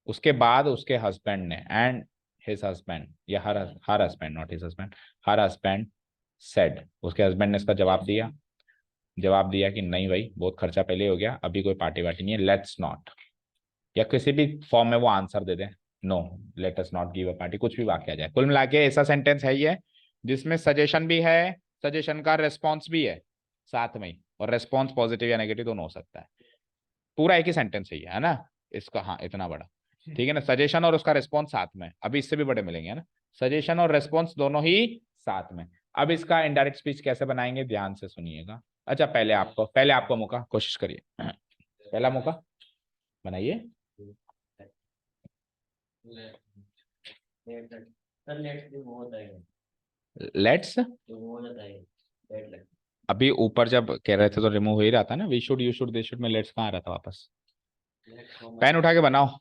उसके बाद उसके हस्बैंड ने, एंड हिज हस्बैंड या her husband, not his husband, her husband said, उसके हस्बैंड ने इसका जवाब दिया कि नहीं भाई बहुत खर्चा पहले हो गया, अभी कोई पार्टी वार्टी नहीं है, लेट्स नॉट, या किसी भी फॉर्म में वो आंसर दे दे, no let us not give a party, कुछ भी वाक्य आ जाए। कुल मिला के ऐसा सेंटेंस है ये जिसमें सजेशन भी है, सजेशन का रेस्पॉन्स भी है साथ में ही, और रेस्पॉन्स पॉजिटिव या नेगेटिव दोनों हो सकता है। पूरा एक ही सेंटेंस है ना इसका, हाँ इतना बड़ा। ठीक है ना, सजेशन और उसका रेस्पॉन्स साथ में, अभी इससे भी बड़े मिलेंगे, है ना। सजेशन और रेस्पॉन्स दोनों ही साथ में। अब इसका इनडायरेक्ट स्पीच कैसे बनाएंगे, ध्यान से सुनिएगा। अच्छा पहले आपको मौका, कोशिश करिए, पहला मौका बनाइए। सर लेट्स भी वो होता है, लेट्स तो वो हो जाता है लेट लग। अभी ऊपर जब कह रहे थे तो रिमूव हो ही रहा था ना, we should you should they should में लेट्स कहाँ आ रहा था वापस। पेन उठा के बनाओ।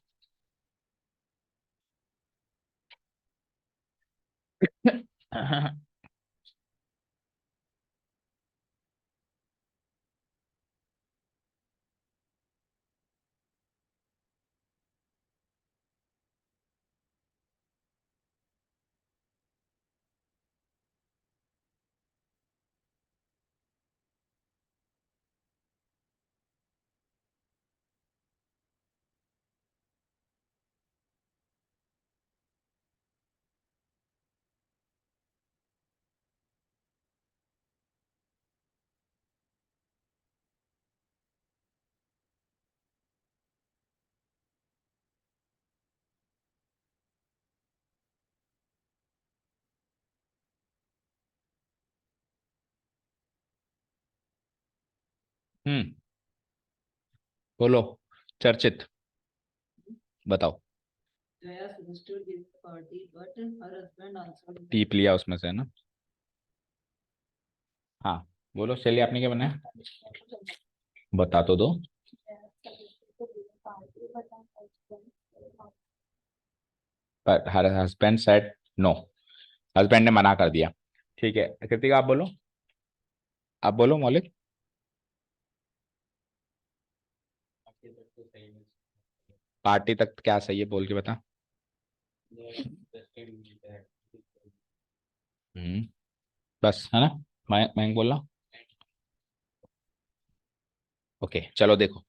बोलो चर्चित, बताओ। Jaya suggested giving a party, but her husband answered. टीप लिया उसमें से, है ना। हाँ बोलो, चलिए आपने क्या बनाया, बता तो दो। पर her husband said no, husband ने मना कर दिया। ठीक है कृतिका आप बोलो, आप बोलो मौलिक। पार्टी तक क्या सही है बोल के बता। बस है ना, मैं बोल रहा हूँ। ओके चलो देखो,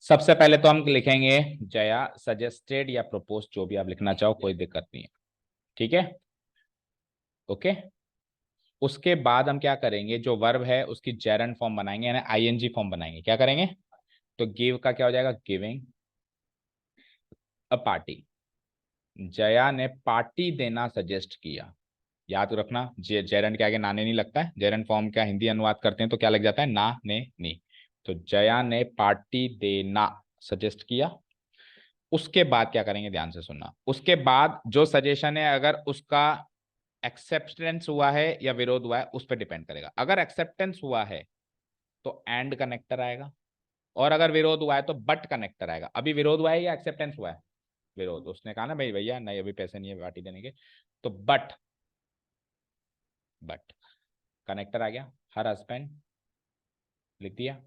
सबसे पहले तो हम लिखेंगे जया सजेस्टेड या प्रपोज, जो भी आप लिखना चाहो कोई दिक्कत नहीं है। ठीक है ओके। उसके बाद हम क्या करेंगे, जो वर्ब है उसकी जेरंड फॉर्म बनाएंगे, यानी आईएनजी फॉर्म बनाएंगे। क्या करेंगे, तो गिव का क्या हो जाएगा, गिविंग अ पार्टी। जया ने पार्टी देना सजेस्ट किया, याद रखना जेरंड के आगे नाने नहीं लगता है, जेरंड फॉर्म का हिंदी अनुवाद करते हैं तो क्या लग जाता है, ना ने नी। तो जया ने पार्टी देना सजेस्ट किया, उसके बाद क्या करेंगे, ध्यान से सुनना, उसके बाद जो सजेशन है अगर उसका एक्सेप्टेंस हुआ है या विरोध हुआ है उस पर डिपेंड करेगा। अगर एक्सेप्टेंस हुआ है तो एंड कनेक्टर आएगा, और अगर विरोध हुआ है तो बट कनेक्टर आएगा। अभी विरोध हुआ है या एक्सेप्टेंस हुआ है? विरोध। उसने कहा ना भाई भैया नहीं अभी पैसे नहीं है पार्टी देने के, तो बट कनेक्टर आ गया, हर हस्बैंड लिख दिया।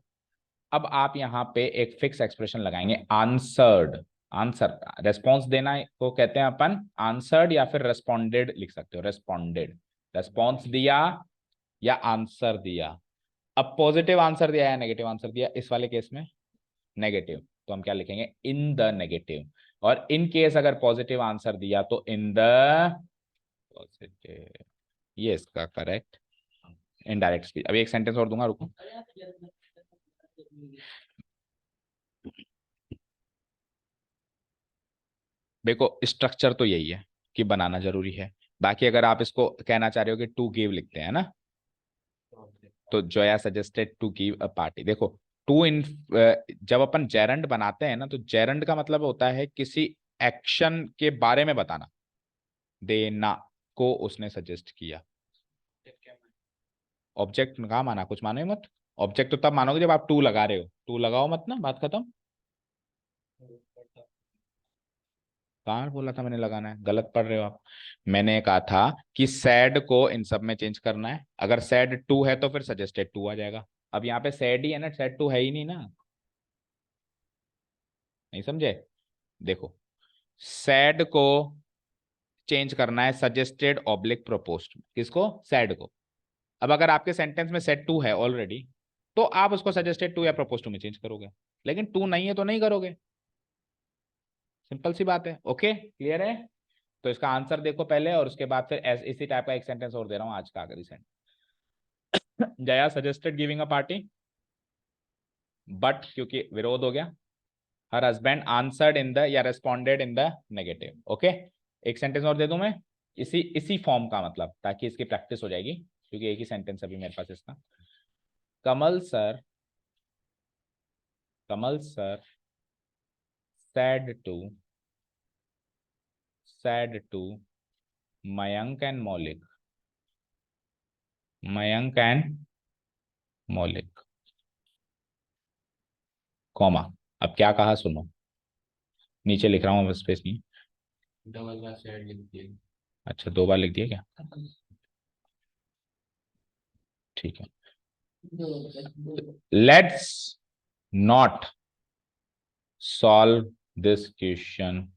अब आप यहाँ पे एक फिक्स एक्सप्रेशन लगाएंगे, आंसर्ड। आंसर रेस्पॉन्स देना को कहते हैं अपन आंसर्ड, या फिर रेस्पॉन्डेड लिख सकते हो, रेस्पॉन्डेड। रेस्पॉन्स दिया या आंसर दिया। अब पॉजिटिव आंसर दिया या नेगेटिव आंसर दिया, इस वाले केस में नेगेटिव, तो हम क्या लिखेंगे, इन द नेगेटिव। और इन केस अगर पॉजिटिव आंसर दिया तो इन द पॉजिटिव। ये इसका करेक्ट इनडायरेक्ट स्पीच। अभी एक सेंटेंस और दूंगा, रुको। देखो स्ट्रक्चर तो यही है कि बनाना जरूरी है, बाकी अगर आप इसको कहना चाह रहे हो कि टू गिव लिखते हैं ना, तो Zoya suggested to give a party. देखो टू इन, जब अपन जेरंड बनाते हैं ना, तो जेरंड का मतलब होता है किसी एक्शन के बारे में बताना, देना को उसने सजेस्ट किया। ऑब्जेक्ट कहा माना, कुछ मानो ही मत। ऑब्जेक्ट तो तब मानोगे जब आप टू लगा रहे हो, टू लगाओ मत ना, बात खत्म। कहाँ बोला था मैंने लगाना है, गलत पढ़ रहे हो आप। मैंने कहा था कि सैड को इन सब में चेंज करना है, अगर सैड टू है तो फिर सजेस्टेड टू आ जाएगा। अब यहाँ पे सैड ही है ना, सैड टू है ही नहीं ना, नहीं समझे? देखो सैड को चेंज करना है सजेस्टेड ऑब्लिक प्रोपोज्ड, किसको, सैड को। अब अगर आपके सेंटेंस में सेड टू है ऑलरेडी, तो आप उसको सजेस्टेड टू या प्रपोज टू में चेंज करोगे, लेकिन टू नहीं है तो नहीं करोगे, सिंपल सी बात है। ओके क्लियर है? तो इसका आंसर देखो पहले, और उसके बाद फिर इसी टाइप का एक सेंटेंस और दे रहा हूं आज का आखिरी sentence. Jaya suggested giving a party, but क्योंकि विरोध हो गया, her husband answered in the or responded in the negative. Okay एक सेंटेंस और दे दूं मैं, इसी इसी फॉर्म का, मतलब ताकि इसकी प्रैक्टिस हो जाएगी, क्योंकि एक ही सेंटेंस अभी मेरे पास इसका। Kamal sir, Kamal sir said to Mayank and Maulik, Mayank and Maulik, comma. अब क्या कहा सुनो, नीचे लिख रहा हूँ, स्पेस नहीं। डबल का शेड लिख दिए। अच्छा दो बार लिख दिया क्या, ठीक है। Let's not solve this question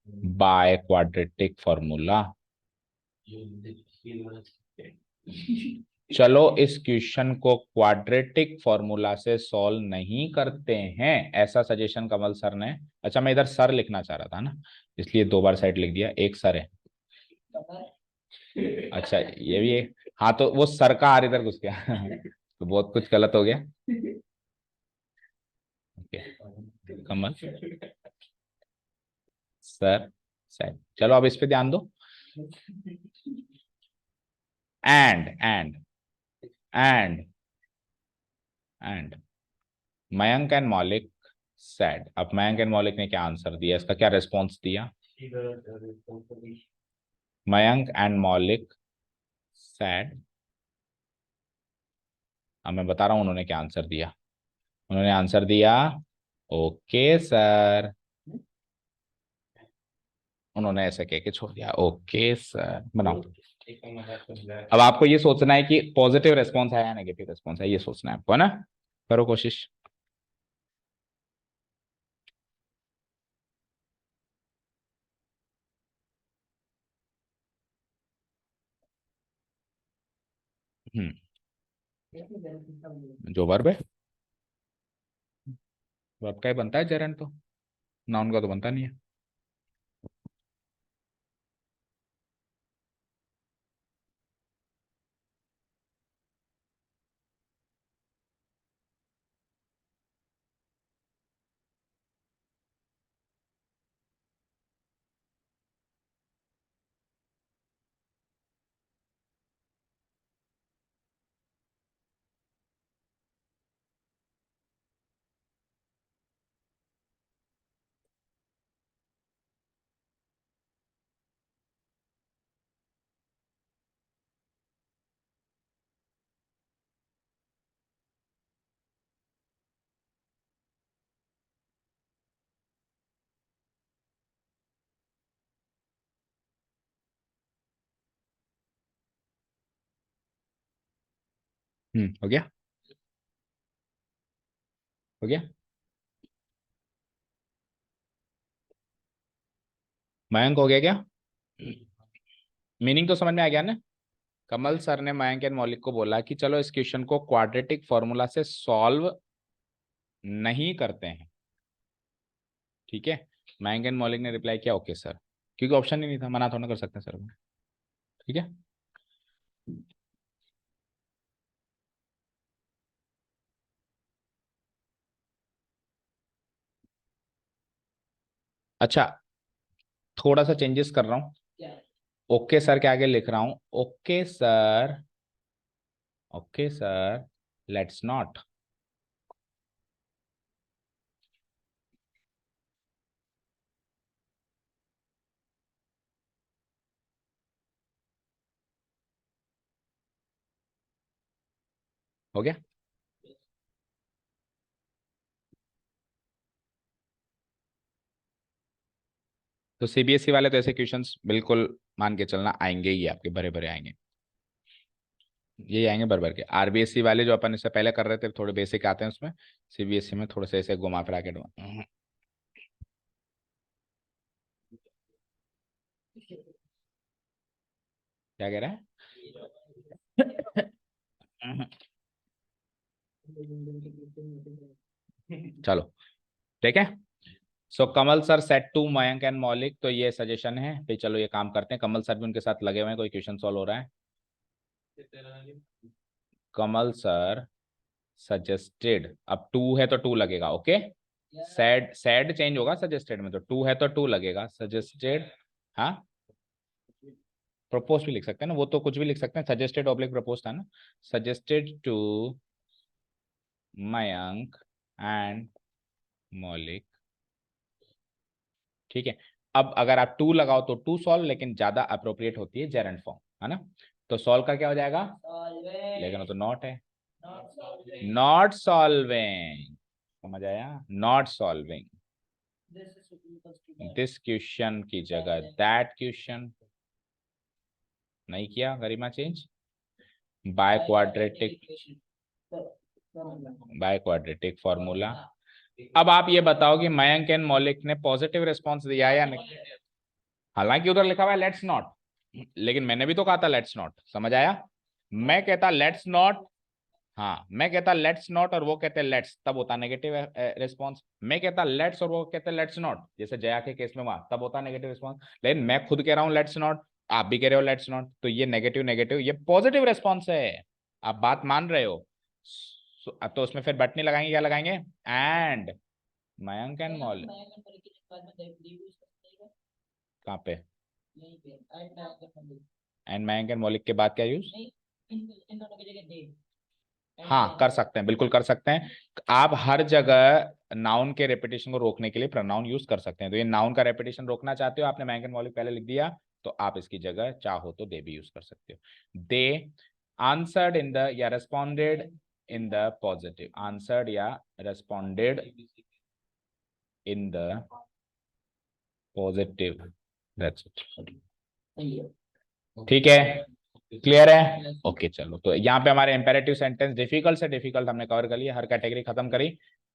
by quadratic formula. चलो इस क्वेश्चन को क्वाड्रेटिक फॉर्मूला से सॉल्व नहीं करते हैं, ऐसा सजेशन कमल सर ने। अच्छा मैं इधर सर लिखना चाह रहा था ना, इसलिए दो बार साइड लिख दिया, एक सर है। अच्छा ये भी है, हाँ तो वो सर का आर इधर घुस गया तो बहुत कुछ गलत हो गया। ओके कमल सर सर, चलो अब इस पे ध्यान दो। And and and Mayank and मौलिक सेड। अब मयंक एंड मौलिक ने क्या आंसर दिया, इसका क्या रिस्पॉन्स दिया? मयंक एंड मौलिक सेड, अब मैं बता रहा हूं उन्होंने क्या आंसर दिया। उन्होंने आंसर दिया ओके सर, उन्होंने ऐसे कह के छोड़ दिया ओके सर। बनाओ। अब आपको ये सोचना है कि पॉजिटिव रिस्पॉन्स है या नेगेटिव रिस्पॉन्स है, ये सोचना है आपको, है ना? करो कोशिश। जो वर्ब है, वर्ब का ही बनता है जेरंड, तो नाउन का तो बनता नहीं है। हो गया, हो गया। मयंक हो गया क्या? मीनिंग तो समझ में आ गया ना? कमल सर ने मयंक एंड मौलिक को बोला कि चलो इस क्वेश्चन को क्वाड्रेटिक फॉर्मूला से सॉल्व नहीं करते हैं, ठीक है। मयंक एंड मौलिक ने रिप्लाई किया ओके सर, क्योंकि ऑप्शन ही नहीं था, मना थोड़ा कर सकते हैं सर, ठीक है। अच्छा, थोड़ा सा चेंजेस कर रहा हूँ। क्या? ओके सर के आगे लिख रहा हूँ okay sir, okay sir let's not. हो गया। तो सीबीएसई वाले तो ऐसे क्वेश्चंस बिल्कुल मान के चलना आएंगे ही, आपके भरे भरे आएंगे, ये आएंगे भर भर के। आरबीएसई वाले जो अपन इससे पहले कर रहे थे थोड़े बेसिक आते हैं उसमें, सीबीएसई में थोड़े से ऐसे घुमा फिरा के क्या कह रहा है? चलो ठीक है। So Kamal sir said to Mayank and Maulik, तो ये सजेशन है फिर, चलो ये काम करते हैं। कमल सर भी उनके साथ लगे हुए हैं, कोई क्वेश्चन सॉल्व हो रहा है। कमल सर सजेस्टेड, अब टू है तो टू लगेगा, ओके। सैड सैड चेंज होगा सजेस्टेड में, तो टू है तो टू लगेगा, सजेस्टेड। हाँ, प्रपोज भी लिख सकते हैं ना, वो तो कुछ भी लिख सकते हैं, सजेस्टेड ऑब्लिक प्रपोज था ना। सजेस्टेड टू मयंक एंड मौलिक, ठीक है। अब अगर आप टू लगाओ तो टू सॉल्व, लेकिन ज्यादा अप्रोप्रिएट होती है जेरेंट फॉर्म, है ना। तो सॉल्व का क्या हो जाएगा? लेकिन वो तो नॉट है, नॉट सॉल्विंग, समझ आया? नॉट सॉल्विंग दिस क्वेश्चन की जगह दैट क्वेश्चन, नहीं किया गरिमा चेंज, बाय क्वाड्रेटिक फॉर्मूला। अब आप ये बताओ कि मयंक एंड मौलिक ने पॉजिटिव रिस्पॉन्स दिया या नहीं? हालांकि उधर लिखा हुआ है लेट्स नॉट, लेकिन मैंने भी तो कहा था लेट्स नॉट, समझ आया? मैं कहता लेट्स नॉट, हाँ मैं कहता लेट्स नॉट और वो कहते लेट्स, तब होता नेगेटिव रिस्पॉन्स। मैं कहता लेट्स और वो कहते लेट्स नॉट, जैसे जया के केस में वहां, तब होता नेगेटिव रिस्पॉन्स। लेकिन मैं खुद कह रहा हूँ लेट्स नॉट, आप भी कह रहे हो लेट्स नॉट, तो ये नेगेटिव नेगेटिव, ये पॉजिटिव रिस्पॉन्स है, आप बात मान रहे हो। अब तो उसमें फिर बट नहीं लगाएंगे, क्या लगाएंगे? एंड मयंक एंड मौलिक, कहाँ पे? एंड मयंक एंड मौलिक के बाद क्या यूज? हाँ कर सकते हैं, बिल्कुल कर सकते हैं। आप हर जगह नाउन के रेपिटेशन को रोकने के लिए प्रोनाउन यूज कर सकते हैं, तो ये नाउन का रेपिटेशन रोकना चाहते हो, आपने मयंक एंड मौलिक पहले लिख दिया, तो आप इसकी जगह चाहो तो दे भी यूज कर सकते हो। They answered in the or responded in the positive, answered or responded in the positive, that's it, ठीक है। क्लियर है? ओके चलो, तो यहाँ पे हमारे इंपेरेटिव सेंटेंस डिफिकल्ट से डिफिकल्ट हमने कवर कर लिया, हर कैटेगरी खत्म करी।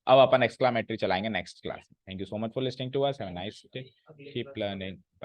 अब अपन एक्सक्लामेटरी चलाएंगे नेक्स्ट क्लास में। Thank you so much for listening to us, have a nice day, keep learning.